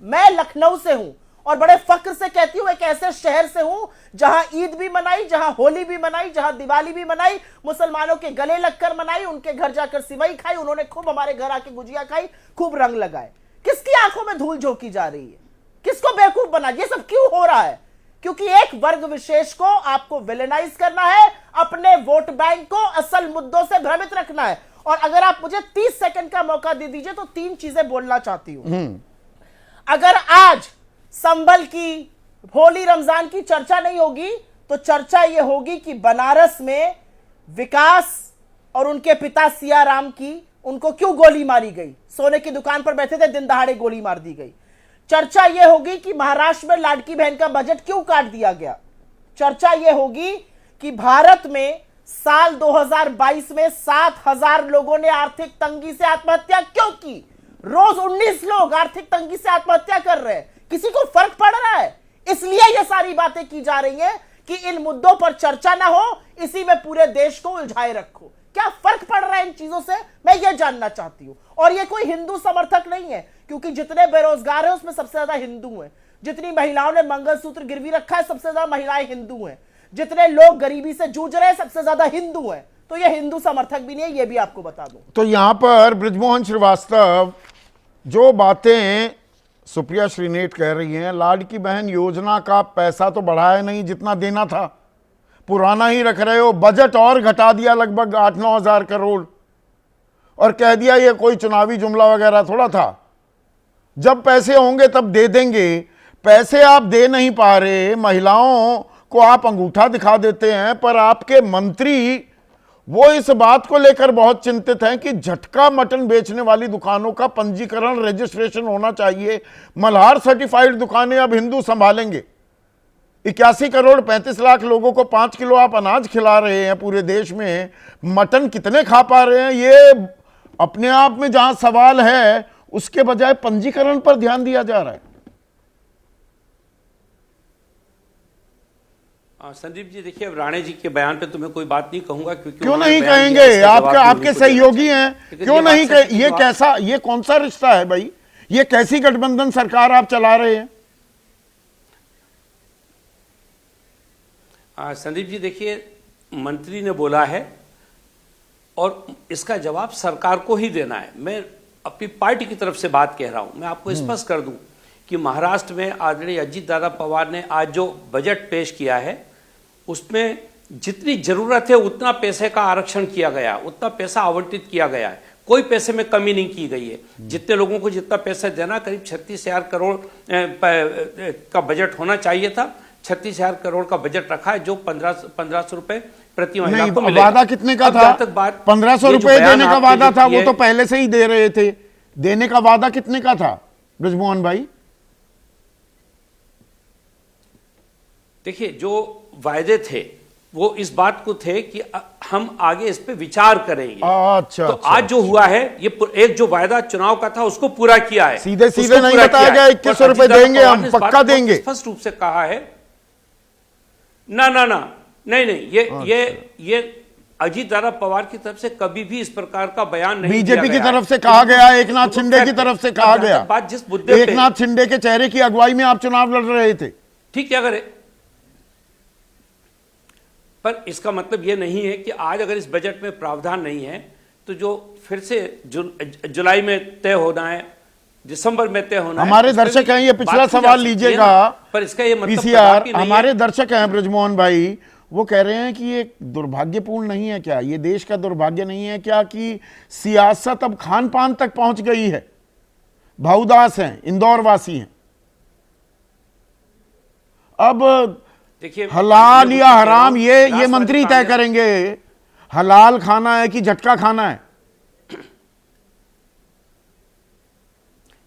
मैं लखनऊ से हूं और बड़े फक्र से कहती हूं, एक ऐसे शहर से हूं जहां ईद भी मनाई, जहां होली भी मनाई, जहां दिवाली भी मनाई, मुसलमानों के गले लगकर मनाई, उनके घर जाकर सिवई खाई, उन्होंने खूब हमारे घर आके गुजिया खाई, खूब रंग लगाए। किसकी आंखों में धूल झोंकी जा रही है? किसको बेवकूफ बना? ये सब क्यों हो रहा है? क्योंकि एक वर्ग विशेष को आपको विलेनाइज करना है, अपने वोट बैंक को असल मुद्दों से भ्रमित रखना है। और अगर आप मुझे 30 सेकंड का मौका दे दीजिए तो 3 चीजें बोलना चाहती हूं। अगर आज संभल की, होली, रमजान की चर्चा नहीं होगी तो चर्चा यह होगी कि बनारस में विकास और उनके पिता सियाराम की, उनको क्यों गोली मारी गई? सोने की दुकान पर बैठे थे, दिन दहाड़े गोली मार दी गई। चर्चा यह होगी कि महाराष्ट्र में लाडकी बहन का बजट क्यों काट दिया गया। चर्चा यह होगी कि भारत में साल 2022 में 7,000 लोगों ने आर्थिक तंगी से आत्महत्या क्यों की। रोज 19 लोग आर्थिक तंगी से आत्महत्या कर रहे हैं। किसी को फर्क पड़ रहा है? इसलिए ये सारी बातें की जा रही हैं कि इन मुद्दों पर चर्चा ना हो, इसी में पूरे देश को उलझाए रखो। क्या फर्क पड़ रहा है इन चीजों से? मैं ये जानना चाहती हूं। और ये कोई हिंदू समर्थक नहीं है, क्योंकि जितने बेरोजगार हैं उसमें सबसे ज्यादा हिंदू हैं। जितनी महिलाओं ने मंगलसूत्र गिरवी रखा है सबसे ज्यादा महिलाएं हिंदू हैं। जितने लोग गरीबी से जूझ रहे हैं सबसे ज्यादा हिंदू हैं। तो ये हिंदू समर्थक भी नहीं है, ये भी आपको बता दूं। तो यहां पर बृजमोहन श्रीवास्तव जो बातें सुप्रिया श्रीनेट कह रही हैं, लाडकी बहन योजना का पैसा तो बढ़ाया नहीं जितना देना था, पुराना ही रख रहे हो। बजट और घटा दिया लगभग 8-9 हजार करोड़, और कह दिया ये कोई चुनावी जुमला वगैरह थोड़ा था, जब पैसे होंगे तब दे देंगे। पैसे आप दे नहीं पा रहे, महिलाओं को आप अंगूठा दिखा देते हैं, पर आपके मंत्री वो इस बात को लेकर बहुत चिंतित हैं कि झटका मटन बेचने वाली दुकानों का पंजीकरण, रजिस्ट्रेशन होना चाहिए। मल्हार सर्टिफाइड दुकानें अब हिंदू संभालेंगे। 81 करोड़ 35 लाख लोगों को 5 किलो आप अनाज खिला रहे हैं पूरे देश में, मटन कितने खा पा रहे हैं? ये अपने आप में जहां सवाल है, उसके बजाय पंजीकरण पर ध्यान दिया जा रहा है। संदीप जी देखिए, अब राणे जी के बयान पे तो मैं कोई बात नहीं कहूंगा, क्योंकि क्यों नहीं कहेंगे? आपके सहयोगी हैं, क्यों नहीं कहे? ये कैसा, ये कौन सा रिश्ता है भाई? ये कैसी गठबंधन सरकार आप चला रहे हैं? संदीप जी देखिए, मंत्री ने बोला है और इसका जवाब सरकार को ही देना है। मैं अपनी पार्टी की तरफ से बात कह रहा हूं। मैं आपको स्पष्ट कर दूं कि महाराष्ट्र में आदरणीय अजीत दादा पवार ने आज जो बजट पेश किया है उसमें जितनी जरूरत है उतना पैसे का आरक्षण किया गया, उतना पैसा आवंटित किया गया है, कोई पैसे में कमी नहीं की गई है। जितने लोगों को जितना पैसा देना, करीब 36,000 करोड़ का बजट होना चाहिए था, 36,000 करोड़ का बजट रखा है, जो 1500 रुपए प्रति महिला को मिलेगा। वादा कितने का था? 1500 रुपए देने का वादा था, वो तो पहले से ही दे रहे थे। देने का वादा कितने का था ब्रजमोहन भाई? देखिए, जो वायदे थे वो इस बात को थे कि हम आगे इस पे विचार करेंगे। अच्छा, तो आज जो हुआ है, ये एक जो वायदा चुनाव का था उसको पूरा किया है। सीधे सीधे नहीं बताया गया 2100 रुपए देंगे, हम पक्का देंगे, स्पष्ट रूप से कहा है। ना ना ना, नहीं, ये अजीत दादा पवार की तरफ से कभी भी इस प्रकार का बयान नहीं, बीजेपी की तरफ से कहा गया, एक नाथ शिंदे की तरफ से कहा गया। बात जिस मुद्दे एक नाथ शिंदे के चेहरे की अगुवाई में आप चुनाव लड़ रहे थे, ठीक है, अगर पर इसका मतलब यह नहीं है कि आज अगर इस बजट में प्रावधान नहीं है तो जो फिर से जुलाई में तय होना है, दिसंबर में तय होना है। हमारे दर्शक हैं, ये पिछला सवाल लीजिएगा, पर इसका ये मतलब पीसीआर हमारे दर्शक हैं ब्रजमोहन भाई, वो कह रहे हैं कि ये दुर्भाग्यपूर्ण नहीं है क्या, ये देश का दुर्भाग्य नहीं है क्या कि सियासत अब खान पान तक पहुंच गई है? भाऊदास हैं, इंदौर वासी हैं, अब देखिए हलाल या हराम ये मंत्री तय करेंगे। हलाल खाना है कि झटका खाना है?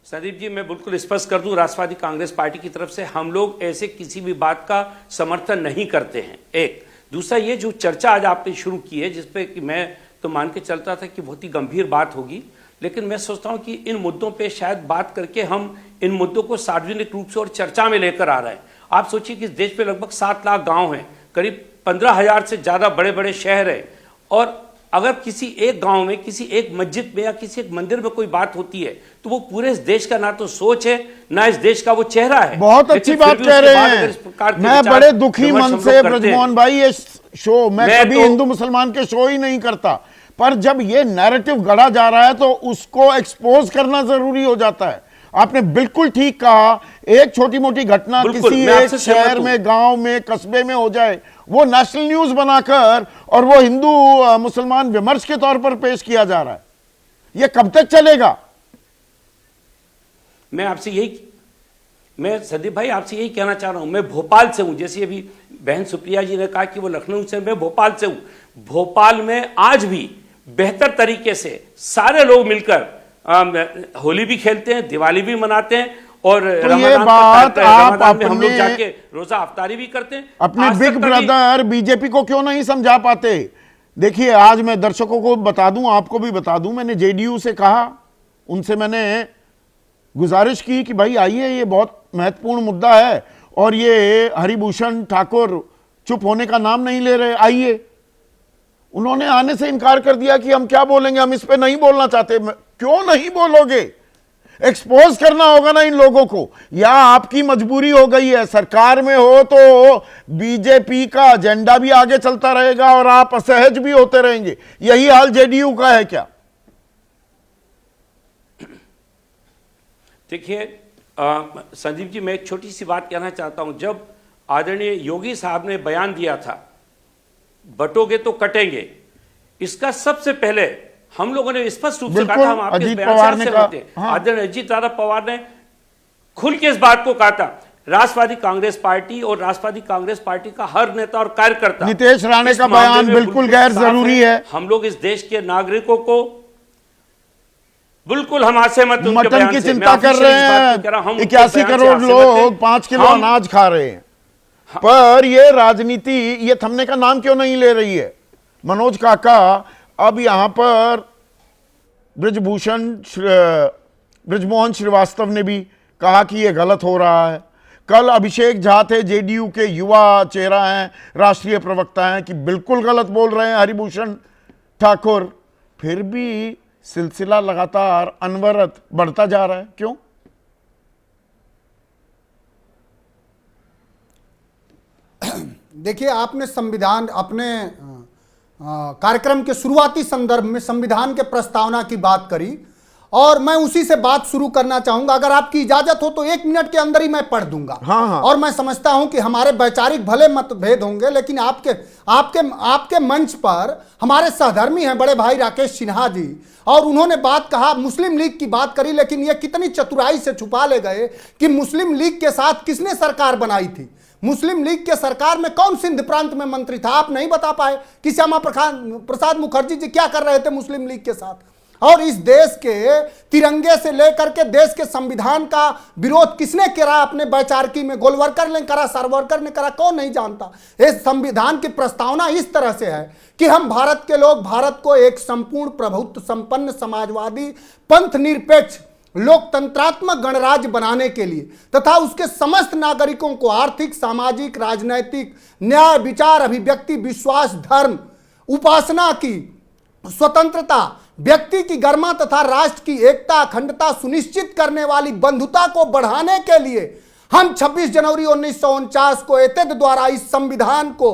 संदीप जी, मैं बिल्कुल स्पष्ट कर दूं, राष्ट्रवादी कांग्रेस पार्टी की तरफ से हम लोग ऐसे किसी भी बात का समर्थन नहीं करते हैं। एक दूसरा, ये जो चर्चा आज आपने शुरू की है, जिसपे कि मैं तो मान के चलता था कि बहुत ही गंभीर बात होगी, लेकिन मैं सोचता हूं कि इन मुद्दों पे शायद बात करके हम इन मुद्दों को सार्वजनिक रूप से और चर्चा में लेकर आ रहे हैं। आप सोचिए कि इस देश पे लगभग 7 लाख गांव हैं, करीब 15,000 से ज्यादा बड़े बड़े शहर हैं, और अगर किसी एक गांव में, किसी एक मस्जिद में या किसी एक मंदिर में कोई बात होती है तो वो पूरे इस देश का ना तो सोच है, ना इस देश का वो चेहरा है। बहुत अच्छी बात कह रहे हैं। मैं बड़े दुखी मन से ब्रजमोहन भाई, ये शो मैं कभी हिंदू मुसलमान के शो ही नहीं करता, पर जब ये नैरेटिव गढ़ा जा रहा है तो उसको एक्सपोज करना जरूरी हो जाता है। आपने बिल्कुल ठीक कहा, एक छोटी मोटी घटना किसी एक शहर में, गांव में, कस्बे में हो जाए, वो नेशनल न्यूज बनाकर और वो हिंदू मुसलमान विमर्श के तौर पर पेश किया जा रहा है। ये कब तक चलेगा? मैं संदीप भाई आपसे यही कहना चाह रहा हूं। मैं भोपाल से हूं, जैसे अभी बहन सुप्रिया जी ने कहा कि वो लखनऊ से, मैं भोपाल से हूं। भोपाल में आज भी बेहतर तरीके से सारे लोग मिलकर होली भी खेलते हैं, दिवाली भी मनाते हैं, और तो रमजान में हम लोग जाके रोजा अफ्तारी भी करते हैं। अपने बिग ब्रदर बीजेपी को क्यों नहीं समझा पाते? देखिए, आज मैं दर्शकों को बता दूं, आपको भी बता दूं, मैंने जेडीयू से कहा, उनसे मैंने गुजारिश की कि भाई आइए, ये बहुत महत्वपूर्ण मुद्दा है और ये हरिभूषण ठाकुर चुप होने का नाम नहीं ले रहे, आइए। उन्होंने आने से इनकार कर दिया कि हम क्या बोलेंगे, हम इस पे नहीं बोलना चाहते। क्यों नहीं बोलोगे? एक्सपोज करना होगा ना इन लोगों को, या आपकी मजबूरी हो गई है? सरकार में हो तो बीजेपी का एजेंडा भी आगे चलता रहेगा और आप असहज भी होते रहेंगे। यही हाल जेडीयू का है क्या? देखिए संदीप जी, मैं एक छोटी सी बात कहना चाहता हूं। जब आदरणीय योगी साहब ने बयान दिया था, बटोगे तो कटेंगे, इसका सबसे पहले हम लोगों ने स्पष्ट रूप से कहा था, हम आपके बयान से सहमत थे। आदरणीय अजीत दादा पवार ने खुल के इस बात को कहा था। राष्ट्रवादी कांग्रेस पार्टी और राष्ट्रवादी कांग्रेस पार्टी का हर नेता और कार्यकर्ता, नीतीश राणे का बयान बिल्कुल गैर जरूरी है। हम लोग इस देश के नागरिकों को बिल्कुल हम सहमत हैं, मटन की चिंता कर रहे हैं। 81 करोड़ लोग 5 किलो अनाज खा रहे हैं, पर ये राजनीति ये थमने का नाम क्यों नहीं ले रही है? मनोज काका, अब यहां पर ब्रजमोहन श्रीवास्तव ने भी कहा कि यह गलत हो रहा है। कल अभिषेक झा थे, जेडीयू के युवा चेहरा हैं, राष्ट्रीय प्रवक्ता हैं, कि बिल्कुल गलत बोल रहे हैं हरिभूषण ठाकुर। फिर भी सिलसिला लगातार अनवरत बढ़ता जा रहा है, क्यों? देखिए, आपने संविधान अपने कार्यक्रम के शुरुआती संदर्भ में संविधान के प्रस्तावना की बात करी और मैं उसी से बात शुरू करना चाहूंगा। अगर आपकी इजाजत हो तो 1 मिनट के अंदर ही मैं पढ़ दूंगा। हाँ। और मैं समझता हूं कि हमारे वैचारिक भले मतभेद होंगे, लेकिन आपके मंच पर हमारे सहधर्मी हैं बड़े भाई राकेश सिन्हा जी, और उन्होंने बात कहा, मुस्लिम लीग की बात करी, लेकिन यह कितनी चतुराई से छुपा ले गए कि मुस्लिम लीग के साथ किसने सरकार बनाई थी। मुस्लिम लीग के सरकार में कौन सिंध प्रांत में मंत्री था, आप नहीं बता पाए कि श्यामा प्रसाद मुखर्जी जी क्या कर रहे थे मुस्लिम लीग के साथ। और इस देश के तिरंगे से लेकर के देश के संविधान का विरोध किसने करा अपने वैचारिकी में? गोलवरकर ने करा, सावरकर ने करा, कौन नहीं जानता। इस संविधान की प्रस्तावना इस तरह से है कि हम भारत के लोग भारत को एक संपूर्ण प्रभुत्व संपन्न समाजवादी पंथ निरपेक्ष लोकतंत्रात्मक गणराज्य बनाने के लिए तथा उसके समस्त नागरिकों को आर्थिक, सामाजिक, राजनैतिक, न्याय, विचार, अभिव्यक्ति, विश्वास, धर्म, उपासना की स्वतंत्रता, व्यक्ति की गरिमा तथा राष्ट्र की एकता, अखंडता सुनिश्चित करने वाली बंधुता को बढ़ाने के लिए हम 26 जनवरी 1949 को एतद द्वारा इस संविधान को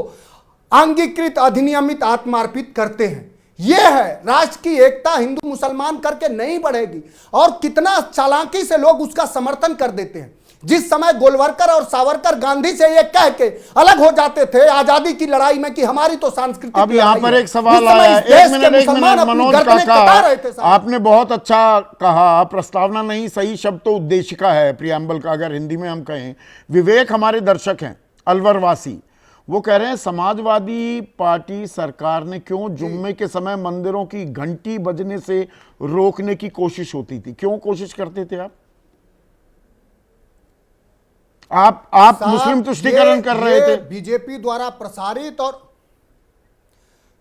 अंगीकृत, अधिनियमित, आत्मार्पित करते हैं। यह है राष्ट्र की एकता हिंदू मुसलमान करके नहीं बढ़ेगी। और कितना चालाकी से लोग उसका समर्थन कर देते हैं। जिस समय गोलवरकर और सावरकर गांधी से ये कह के अलग हो जाते थे आजादी की लड़ाई में कि हमारी तो सांस्कृतिक, अब यहाँ पर एक सवाल आया, एक मिनट मनोज काका, आपने बहुत अच्छा कहा, प्रस्तावना नहीं, सही शब्द तो उद्देशिका है, प्रियम्बल का अगर हिंदी में हम कहें। विवेक हमारे दर्शक हैं अलवर वासी, वो कह रहे हैं समाजवादी पार्टी सरकार ने क्यों जुम्मे के समय मंदिरों की घंटी बजने से रोकने की कोशिश होती थी? क्यों कोशिश करते थे आप मुस्लिम तुष्टीकरण कर रहे थे। बीजेपी द्वारा प्रसारित, और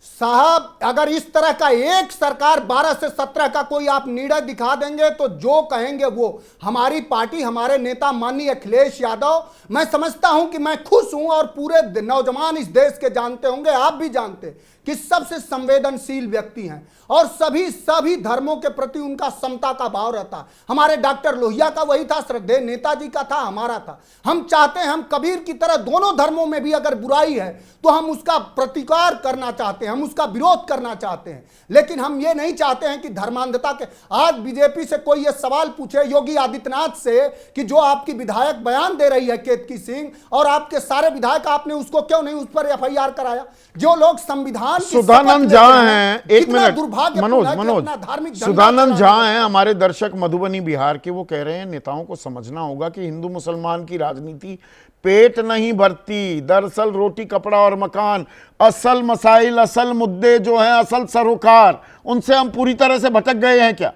साहब अगर इस तरह का एक सरकार 12 से 17 का कोई आप निर्णय दिखा देंगे तो जो कहेंगे वो हमारी पार्टी, हमारे नेता माननीय अखिलेश यादव, मैं समझता हूं कि मैं खुश हूं और पूरे नौजवान इस देश के जानते होंगे, आप भी जानते कि सबसे संवेदनशील व्यक्ति हैं और सभी धर्मों के प्रति उनका समता का भाव रहता। हमारे डॉक्टर लोहिया का वही था, श्रद्धेय नेताजी का था, हमारा था। हम चाहते हैं, हम कबीर की तरह दोनों धर्मों में भी अगर बुराई है तो हम उसका प्रतिकार करना चाहते हैं, हम उसका विरोध करना चाहते हैं, लेकिन हम ये नहीं चाहते हैं कि धर्मांधता के। आज बीजेपी से कोई ये सवाल पूछे योगी आदित्यनाथ से कि जो आपकी विधायक बयान दे रही है केतकी सिंह और आपके सारे विधायक, आपने उसको क्यों नहीं उस पर FIR कराया? जो लोग संविधान, सुधानंद झा हैं, एक मिनट मनोज सुधानंद झा हैं हमारे दर्शक मधुबनी बिहार के, वो कह रहे हैं नेताओं को समझना होगा कि हिंदू मुसलमान की राजनीति पेट नहीं भरती, दरअसल रोटी, कपड़ा और मकान असल मसाइल, असल मुद्दे जो हैं, असल सरोकार, उनसे हम पूरी तरह से भटक गए हैं क्या?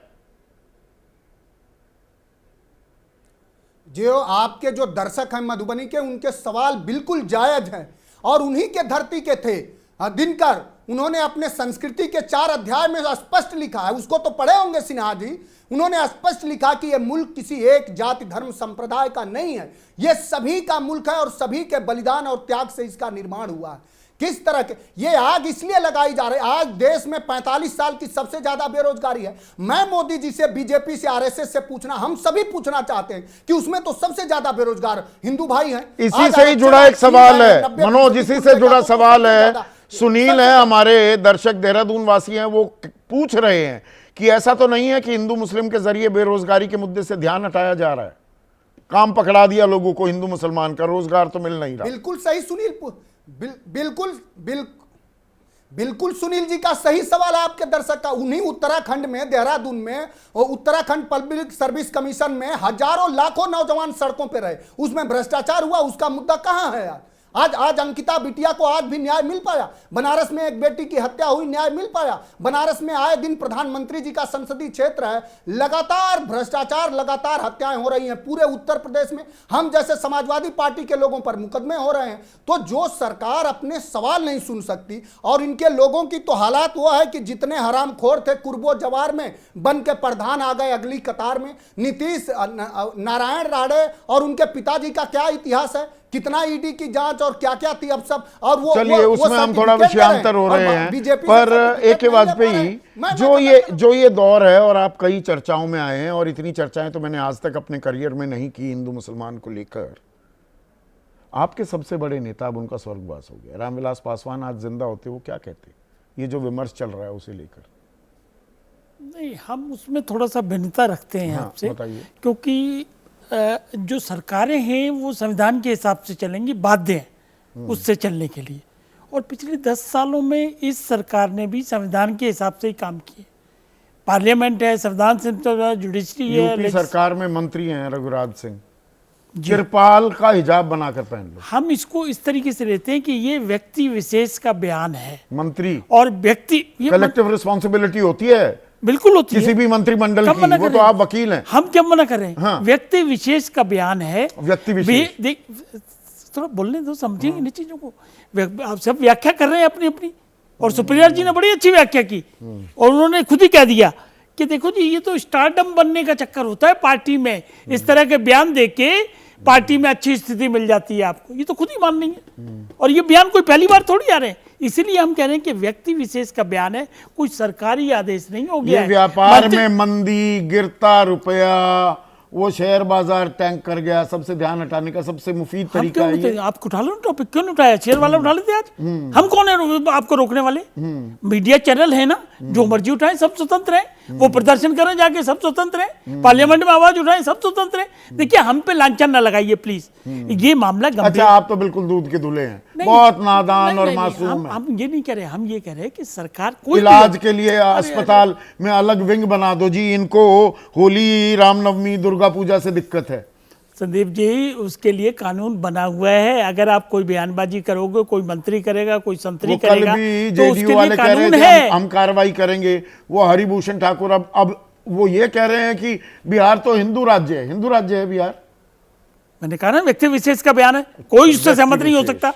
जो आपके जो दर्शक हैं मधुबनी के, उनके सवाल बिल्कुल जायज हैं और उन्हीं के धरती के थे दिनकर। उन्होंने अपने संस्कृति के 4 अध्याय में स्पष्ट लिखा है, उसको तो पढ़े होंगे सिन्हा जी। उन्होंने स्पष्ट लिखा कि यह मुल्क किसी एक जाति, धर्म, संप्रदाय का नहीं है, यह सभी का मुल्क है और सभी के बलिदान और त्याग से इसका निर्माण हुआ है। किस तरह के ये आग इसलिए लगाई जा रही है? आज देश में 45 साल की सबसे ज्यादा बेरोजगारी है। मैं मोदी जी से, बीजेपी से, RSS से पूछना, हम सभी पूछना चाहते हैं कि उसमें तो सबसे ज्यादा बेरोजगार हिंदू भाई हैं। इसी से ही जुड़ा एक सवाल है मनोज, इसी से जुड़ा सवाल है। सुनील है हमारे दर्शक, देहरादून वासी हैं, वो पूछ रहे हैं कि ऐसा तो नहीं है कि हिंदू मुस्लिम के जरिए बेरोजगारी के मुद्दे से ध्यान हटाया जा रहा है? काम पकड़ा दिया लोगों को हिंदू मुसलमान का, रोजगार तो मिल नहीं रहा। बिल्कुल सही सुनील, बिल्कुल सुनील जी का सही सवाल है आपके दर्शक का। उन्हीं उत्तराखंड में, देहरादून में, और उत्तराखंड पब्लिक सर्विस कमीशन में हजारों लाखों नौजवान सड़कों पर रहे, उसमें भ्रष्टाचार हुआ, उसका मुद्दा कहां है यार? आज अंकिता बिटिया को आज भी न्याय मिल पाया? बनारस में एक बेटी की हत्या हुई, न्याय मिल पाया? बनारस में आए दिन प्रधानमंत्री जी का संसदीय क्षेत्र है, लगातार भ्रष्टाचार, लगातार हत्याएं हो रही हैं पूरे उत्तर प्रदेश में। हम जैसे समाजवादी पार्टी के लोगों पर मुकदमे हो रहे हैं। तो जो सरकार अपने सवाल नहीं सुन सकती, और इनके लोगों की तो हालात वो है कि जितने हरामखोर थे कुर्बो जवार में बन के प्रधान आ गए अगली कतार में। नीतीश नारायण राणे और उनके पिताजी का क्या इतिहास है, कितना ईडी की जांच और क्या क्या थी अब सब, और वो चलिए उसमें हम थोड़ा विषयांतर हो रहे हैं। पर AK वाजपेयी, जो ये दौर है, और आप कई चर्चाओं में आए हैं, और इतनी चर्चाएं तो मैंने आज तक अपने करियर में नहीं की हिंदू मुसलमान को लेकर। आपके सबसे बड़े नेता, अब उनका स्वर्गवास हो गया, रामविलास पासवान आज जिंदा होते वो क्या कहते? ये जो विमर्श चल रहा है उसे लेकर। नहीं, हम उसमें थोड़ा सा भिन्नता रखते हैं हाँ, आपसे, बताइए। क्योंकि जो सरकारें हैं वो संविधान के हिसाब से चलेंगी, बाध्य हैं उससे चलने के लिए। और पिछले 10 सालों में इस सरकार ने भी संविधान के हिसाब से ही काम किए। पार्लियामेंट है, संविधान से जुडिशरी है। यूपी सरकार में मंत्री हैं रघुराज सिंह, तिरपाल का हिजाब बनाकर पहन लो। हम इसको इस तरीके से लेते हैं कि ये व्यक्ति विशेष का बयान है, मंत्री और व्यक्ति कलेक्टिव रिस्पॉन्सिबिलिटी होती है, बिल्कुल होती है किसी भी मंत्रिमंडल की। वो तो आप वकील हैं। हम क्या मना करें? हाँ। व्यक्ति विशेष का बयान है। व्यक्ति विशेष, थोड़ा बोलने दो, समझेंगे इन चीजों को। आप सब व्याख्या कर रहे हैं अपनी अपनी, और सुप्रिया जी ने बड़ी अच्छी व्याख्या की, और उन्होंने खुद ही कह दिया कि देखो जी, ये तो स्टारडम बनने का चक्कर होता है पार्टी में, इस तरह के बयान देके पार्टी में अच्छी स्थिति मिल जाती है आपको। ये तो खुद ही मान लेंगे, और ये बयान कोई पहली बार थोड़ी आ रहे हैं। इसीलिए हम कह रहे हैं कि व्यक्ति विशेष का बयान है, कोई सरकारी आदेश नहीं हो गया। ये व्यापार में मंदी, गिरता रुपया, वो शेयर बाजार टैंक कर गया, सबसे ध्यान हटाने का सबसे मुफीद तरीका है ये। आप उठा लो टॉपिक, क्यों नहीं उठाया? शेयर वाला उठा लेते आज। हम कौन है आपको रोकने वाले? मीडिया चैनल है ना, जो मर्जी उठाए, सब स्वतंत्र है। वो प्रदर्शन करें जाके, सब स्वतंत्र है। पार्लियामेंट में आवाज उठाएं, सब स्वतंत्र है। देखिए, हम पे लांछन ना लगाइए प्लीज, ये मामला गंभीर। अच्छा, आप तो बिल्कुल दूध के धुले हैं, बहुत नादान और मासूम है। हम ये नहीं कह रहे, हम ये कह रहे हैं कि सरकार कोई इलाज के लिए अस्पताल में अलग विंग बना दो जी, इनको होली, रामनवमी, दुर्गा पूजा से दिक्कत है। संदीप जी, उसके लिए कानून बना हुआ है। अगर आप कोई बयानबाजी करोगे, कोई मंत्री करेगा, कोई संतरी करेगा, तो उसके लिए कानून है। हम कार्रवाई करेंगे। वो हरिभूषण ठाकुर अब वो ये कह रहे हैं कि बिहार तो हिंदू राज्य है। हिंदू राज्य है बिहार? मैंने कहा ना, व्यक्ति विशेष का बयान है, कोई उससे सहमत नहीं हो सकता।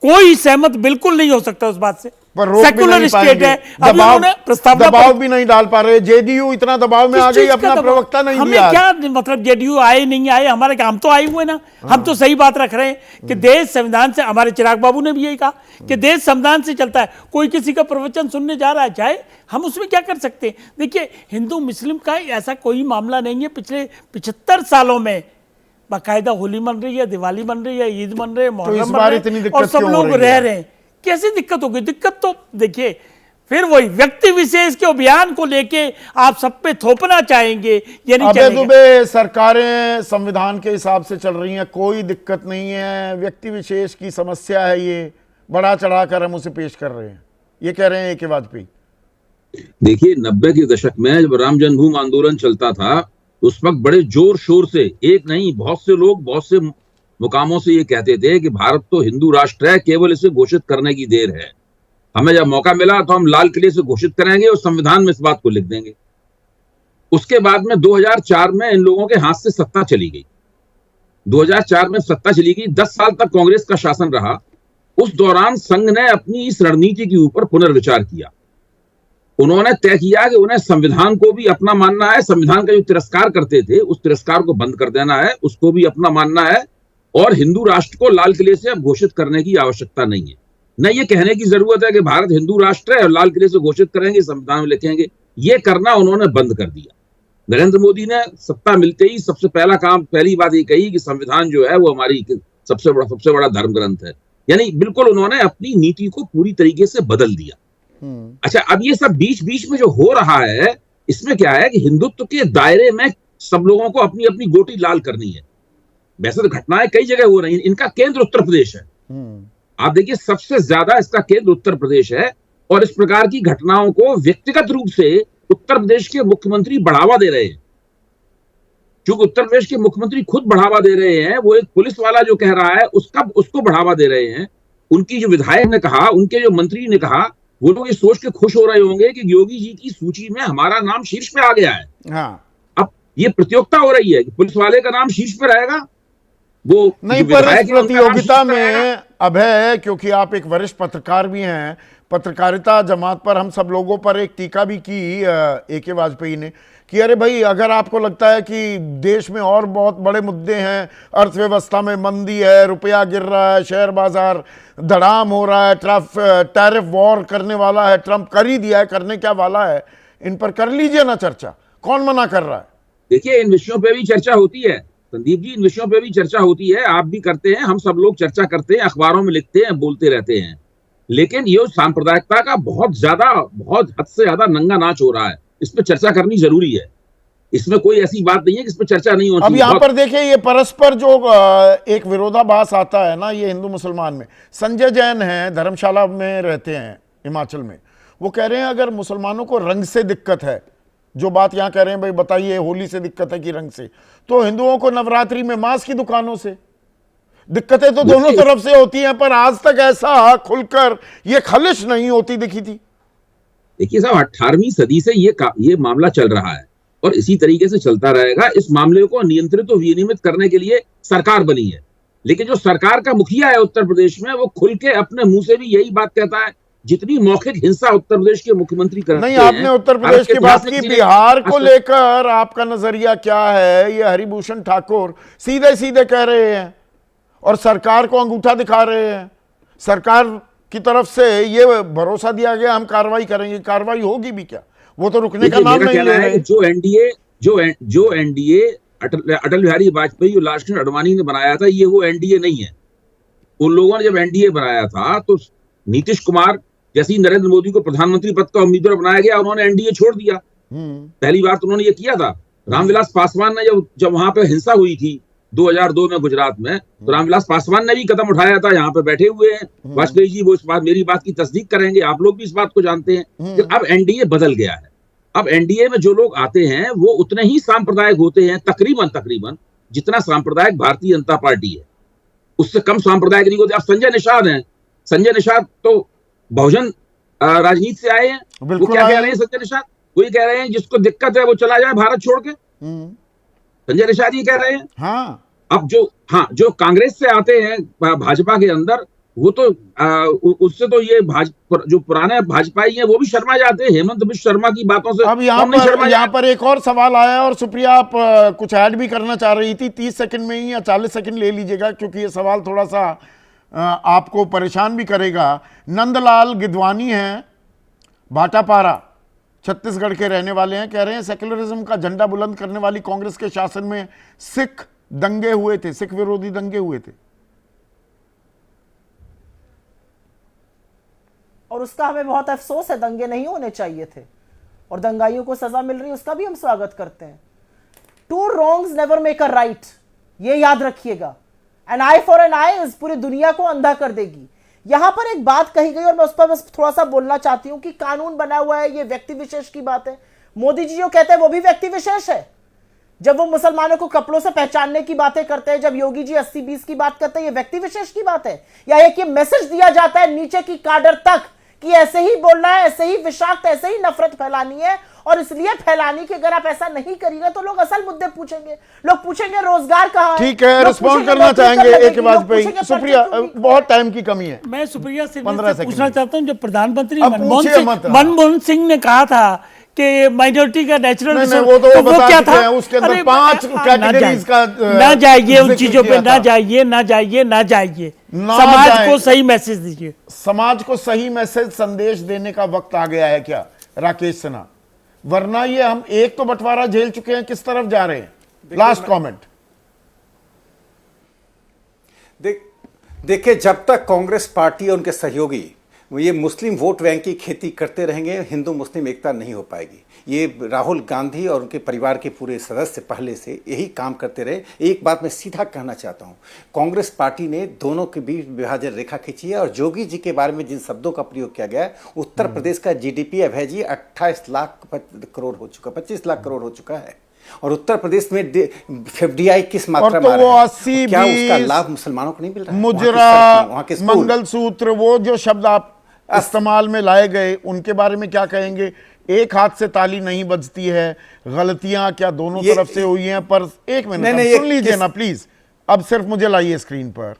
कोई सहमत बिल्कुल नहीं हो सकता उस बात से। पर रोक भी सेकुलर नहीं स्टेट पाएंगे। है। अभी उन्होंने प्रस्तावना दबाव भी नहीं डाल पा रहे। जेडीयू इतना दबाव में आ गई, अपना प्रवक्ता नहीं हमें दिया। क्या मतलब जेडीयू आए नहीं आए, हमारे काम तो आए हुए ना। हम तो सही बात रख रहे हैं कि देश संविधान से, हमारे चिराग बाबू ने भी यही कहा कि देश संविधान से चलता है। कोई किसी का प्रवचन सुनने जा रहा है, चाहे, हम उसमें क्या कर सकते हैं? देखिए, हिंदू मुस्लिम का ऐसा कोई मामला नहीं है। पिछले 75 सालों में बाकायदा होली मन रही है, दिवाली मन रही है, ईद मन रही है, मुहर्रम मन रही है, और सब लोग रह रहे हैं। कैसी दिक्कत होगी? दिक्कत तो देखिए, फिर वही व्यक्ति विशेष के बयान को लेके आप सब पे थोपना चाहेंगे, ये नहीं चलेगा। दुबे सरकारें संविधान के हिसाब से चल रही हैं, कोई दिक्कत नहीं है। व्यक्ति विशेष की समस्या है, ये बड़ा चढ़ाकर हम उसे पेश कर रहे हैं। ये कह रहे हैं कि वाजपेयी। देखिए, 90 के दशक में जब राम जन्मभूमि आंदोलन चलता था, उस वक्त बड़े जोर शोर से, एक नहीं बहुत से लोग बहुत से मुकामों से ये कहते थे कि भारत तो हिंदू राष्ट्र है, केवल इसे घोषित करने की देर है। हमें जब मौका मिला तो हम लाल किले से घोषित करेंगे और संविधान में इस बात को लिख देंगे। उसके बाद में 2004 में इन लोगों के हाथ से सत्ता चली गई। 2004 में सत्ता चली गई, 10 साल तक कांग्रेस का शासन रहा। उस दौरान संघ ने अपनी इस रणनीति के ऊपर पुनर्विचार किया। उन्होंने तय किया कि उन्हें संविधान को भी अपना मानना है, संविधान का जो तिरस्कार करते थे उस तिरस्कार को बंद कर देना है, उसको भी अपना मानना है, और हिंदू राष्ट्र को लाल किले से अब घोषित करने की आवश्यकता नहीं है। न ये कहने की जरूरत है कि भारत हिंदू राष्ट्र है और लाल किले से घोषित करेंगे, संविधान में लिखेंगे। ये करना उन्होंने बंद कर दिया। नरेंद्र मोदी ने सत्ता मिलते ही सबसे पहली बात ये कही कि संविधान जो है वो हमारी सबसे बड़ा धर्म ग्रंथ है। यानी बिल्कुल उन्होंने अपनी नीति को पूरी तरीके से बदल दिया। अच्छा, अब ये सब बीच बीच में जो हो रहा है, इसमें क्या है कि हिंदुत्व के दायरे में सब लोगों को अपनी अपनी गोटी लाल करनी है। वैसे तो घटनाएं कई जगह हो रही हैं, इनका केंद्र उत्तर प्रदेश है। आप देखिए, सबसे ज्यादा इसका केंद्र उत्तर प्रदेश है, और इस प्रकार की घटनाओं को व्यक्तिगत रूप से उत्तर प्रदेश के मुख्यमंत्री बढ़ावा दे रहे हैं। क्योंकि उत्तर प्रदेश के मुख्यमंत्री खुद बढ़ावा दे रहे हैं, वो एक पुलिस वाला जो कह रहा है उसको बढ़ावा दे रहे हैं। उनकी जो विधायक ने कहा, उनके जो मंत्री ने कहा, वो लोग ये सोच के खुश हो रहे होंगे कि योगी जी की सूची में हमारा नाम शीर्ष पे आ गया है। हाँ। अब ये प्रतियोगिता हो रही है कि पुलिस वाले का नाम शीर्ष पे रहेगा, वो नहीं, पर इस प्रतियोगिता में अब है, क्योंकि आप एक वरिष्ठ पत्रकार भी हैं, पत्रकारिता जमात पर हम सब लोगों पर एक टीका भी की ए.के. वाजपेयी ने कि अरे भाई, अगर आपको लगता है कि देश में और बहुत बड़े मुद्दे हैं, अर्थव्यवस्था में मंदी है, रुपया गिर रहा है, शेयर बाजार धड़ाम हो रहा है, टैरिफ वॉर करने वाला है, ट्रंप कर ही दिया है, करने क्या वाला है, इन पर कर लीजिए ना चर्चा, कौन मना कर रहा है? देखिए, इन विषयों पे भी चर्चा होती है। संदीप जी, इन विषयों पे भी चर्चा होती है, आप भी करते हैं, हम सब लोग चर्चा करते हैं, अखबारों में लिखते हैं, बोलते रहते हैं, लेकिन ये सांप्रदायिकता का बहुत हद से ज्यादा नंगा नाच हो रहा है। इस पर चर्चा करनी जरूरी है। इसमें कोई ऐसी बात नहीं है कि इस पर चर्चा नहीं होती। अब यहाँ पर देखिए, ये परस्पर जो एक विरोधाभास आता है ना, ये हिंदू मुसलमान में। संजय जैन हैं, धर्मशाला में रहते हैं हिमाचल में, वो कह रहे हैं अगर मुसलमानों को रंग से दिक्कत है, जो बात यहाँ कह रहे हैं भाई बताइए होली से दिक्कत है कि रंग से, तो हिंदुओं को नवरात्रि में मांस की दुकानों से दिक्कतें तो दोनों तरफ से होती हैं, पर आज तक ऐसा खुलकर ये खलिश नहीं होती दिखी थी। देखिए साहब, 18वीं सदी से ये मामला चल रहा है और इसी तरीके से चलता रहेगा। इस मामले को नियंत्रित और विनियमित करने के लिए सरकार बनी है, लेकिन जो सरकार का मुखिया है उत्तर प्रदेश में, वो खुल के अपने मुंह से भी यही बात कहता है। जितनी मौखिक हिंसा उत्तर प्रदेश के मुख्यमंत्री करते नहीं, आपने उत्तर प्रदेश की बात की, बिहार को लेकर आपका नजरिया क्या है? ये हरिभूषण ठाकुर सीधे सीधे कह रहे हैं और सरकार को अंगूठा दिखा रहे हैं। सरकार की तरफ से ये भरोसा दिया गया हम कार्रवाई करेंगे, कार्रवाई होगी भी क्या? वो तो रुकने का नाम नहीं ले रहे। जो एनडीए अटल बिहारी वाजपेयी और लालकृष्ण आडवाणी ने बनाया था, ये वो एनडीए नहीं है। उन लोगों ने जब एनडीए बनाया था तो नीतीश कुमार जैसे ही नरेंद्र मोदी को प्रधानमंत्री पद का उम्मीदवार बनाया गया, उन्होंने एनडीए छोड़ दिया। पहली बार तो उन्होंने ये किया था। रामविलास पासवान ने जब वहां पे हिंसा हुई थी 2002 में गुजरात में, तो रामविलास पासवान ने भी कदम उठाया था। यहाँ पे बैठे हुए हैं वाजपेयी जी, वो इस बात मेरी बात की तस्दीक करेंगे, आप लोग भी इस बात को जानते हैं। अब एनडीए बदल गया है। अब एनडीए में जो लोग आते हैं वो उतने ही सांप्रदायिक होते हैं, तकरीबन जितना सांप्रदायिक भारतीय जनता पार्टी है, उससे कम सांप्रदायिक नहीं होते। अब संजय निषाद हैं, संजय निषाद तो बहुजन राजनीति से आए हैं। वो क्या कह रहे हैं संजय निषाद? वही कह रहे हैं जिसको दिक्कत है वो चला जाए भारत छोड़ के। संजय निषाद ये कह रहे हैं। हाँ। अब जो कांग्रेस से आते हैं भाजपा के अंदर, वो तो उससे तो ये जो पुराने भाजपाई हैं वो भी शर्मा जाते हैं। हेमंत बिश्व शर्मा की बातों से अब यहाँ पर एक और सवाल आया, और सुप्रिया आप कुछ ऐड भी करना चाह रही थी। 30 सेकंड में ही या 40 सेकंड ले लीजिएगा, क्योंकि ये सवाल थोड़ा सा आपको परेशान भी करेगा। नंदलाल गिदवानी हैं, भाटापारा, छत्तीसगढ़ के रहने वाले हैं, कह रहे हैं सेक्युलरिज्म का झंडा बुलंद करने वाली कांग्रेस के शासन में सिख दंगे हुए थे, सिख विरोधी दंगे हुए थे, और उसका हमें बहुत अफसोस है। दंगे नहीं होने चाहिए थे और दंगाइयों को सजा मिल रही है, उसका भी हम स्वागत करते हैं। 2 wrongs never make a right, ये याद रखिएगा। एन आई फॉर एन आई पूरी दुनिया को अंधा कर देगी। यहां पर एक बात कही गई और मैं उस पर बस थोड़ा सा बोलना चाहती हूं कि कानून बना हुआ है, ये व्यक्ति विशेष की बात है। मोदी जी जो कहते हैं वो भी व्यक्ति विशेष है। जब वो मुसलमानों को कपड़ों से पहचानने की बातें करते हैं, जब योगी जी 80-20 की बात करते हैं, ये व्यक्ति विशेष की बात है। या एक ये मैसेज दिया जाता है नीचे की काडर तक कि ऐसे ही बोलना है, ऐसे ही विषाक्त, ऐसे ही नफरत फैलानी है, और इसलिए फैलानी कि अगर आप ऐसा नहीं करिएगा तो लोग असल मुद्दे पूछेंगे। लोग पूछेंगे रोजगार कहाँ है। ठीक है, रिस्पॉन्ड करना चाहेंगे एक वाजपेयी। सुप्रिया, बहुत टाइम की कमी है। मैं सुप्रिया से 15 सेकंड पूछना चाहता हूं, जब प्रधानमंत्री मनमोहन मनमोहन सिंह ने कहा था कि माइनॉरिटी का नेचुरल वो तो वो क्या था? उसके अंदर 5 कैटेगरीज का ना जाइए उन चीजों पे, ना जाइए, ना जाइए, ना जाइए। समाज को सही मैसेज दीजिए। समाज को सही मैसेज, संदेश देने का वक्त आ गया है क्या राकेश सिन्हा? वरना ये हम एक तो बंटवारा झेल चुके हैं, किस तरफ जा रहे हैं? Last comment. देखिए, जब तक कांग्रेस पार्टी और उनके सहयोगी ये मुस्लिम वोट बैंक की खेती करते रहेंगे, हिंदू मुस्लिम एकता नहीं हो पाएगी। ये राहुल गांधी और उनके परिवार के पूरे सदस्य पहले से यही काम करते रहे। एक बात मैं सीधा कहना चाहता हूँ, कांग्रेस पार्टी ने दोनों के बीच विभाजन रेखा खींची है। और जोगी जी के बारे में जिन शब्दों का प्रयोग किया गया है, उत्तर प्रदेश का जीडीपी अब है जी 28 लाख करोड़ हो चुका, 25 लाख करोड़ हो चुका है। और उत्तर प्रदेश में एफडीआई किस मात्रा में, वो 80 क्या उसका लाभ मुसलमानों को नहीं मिल रहा है? मुजरा, मंगलसूत्र, वो जो शब्द आप इस्तेमाल में लाए गए, उनके बारे में क्या कहेंगे? एक हाथ से ताली नहीं बजती है, गलतियां क्या दोनों तरफ से हुई हैं? पर एक मिनट सुन लीजिए ना प्लीज, अब सिर्फ मुझे लाइए स्क्रीन पर।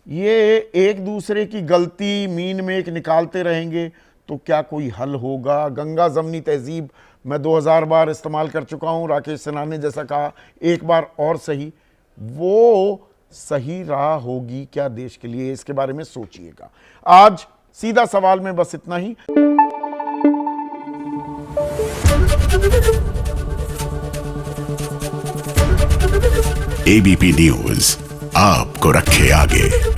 ये एक दूसरे की गलती मीन में एक निकालते रहेंगे तो क्या कोई हल होगा? गंगा जमनी तहजीब मैं 2000 बार इस्तेमाल कर चुका हूं। राकेश सिन्हा ने जैसा कहा, एक बार और सही, वो सही राह होगी क्या देश के लिए? इसके बारे में सोचिएगा। आज सीधा सवाल में बस इतना ही। एबीपी न्यूज आपको रखे आगे।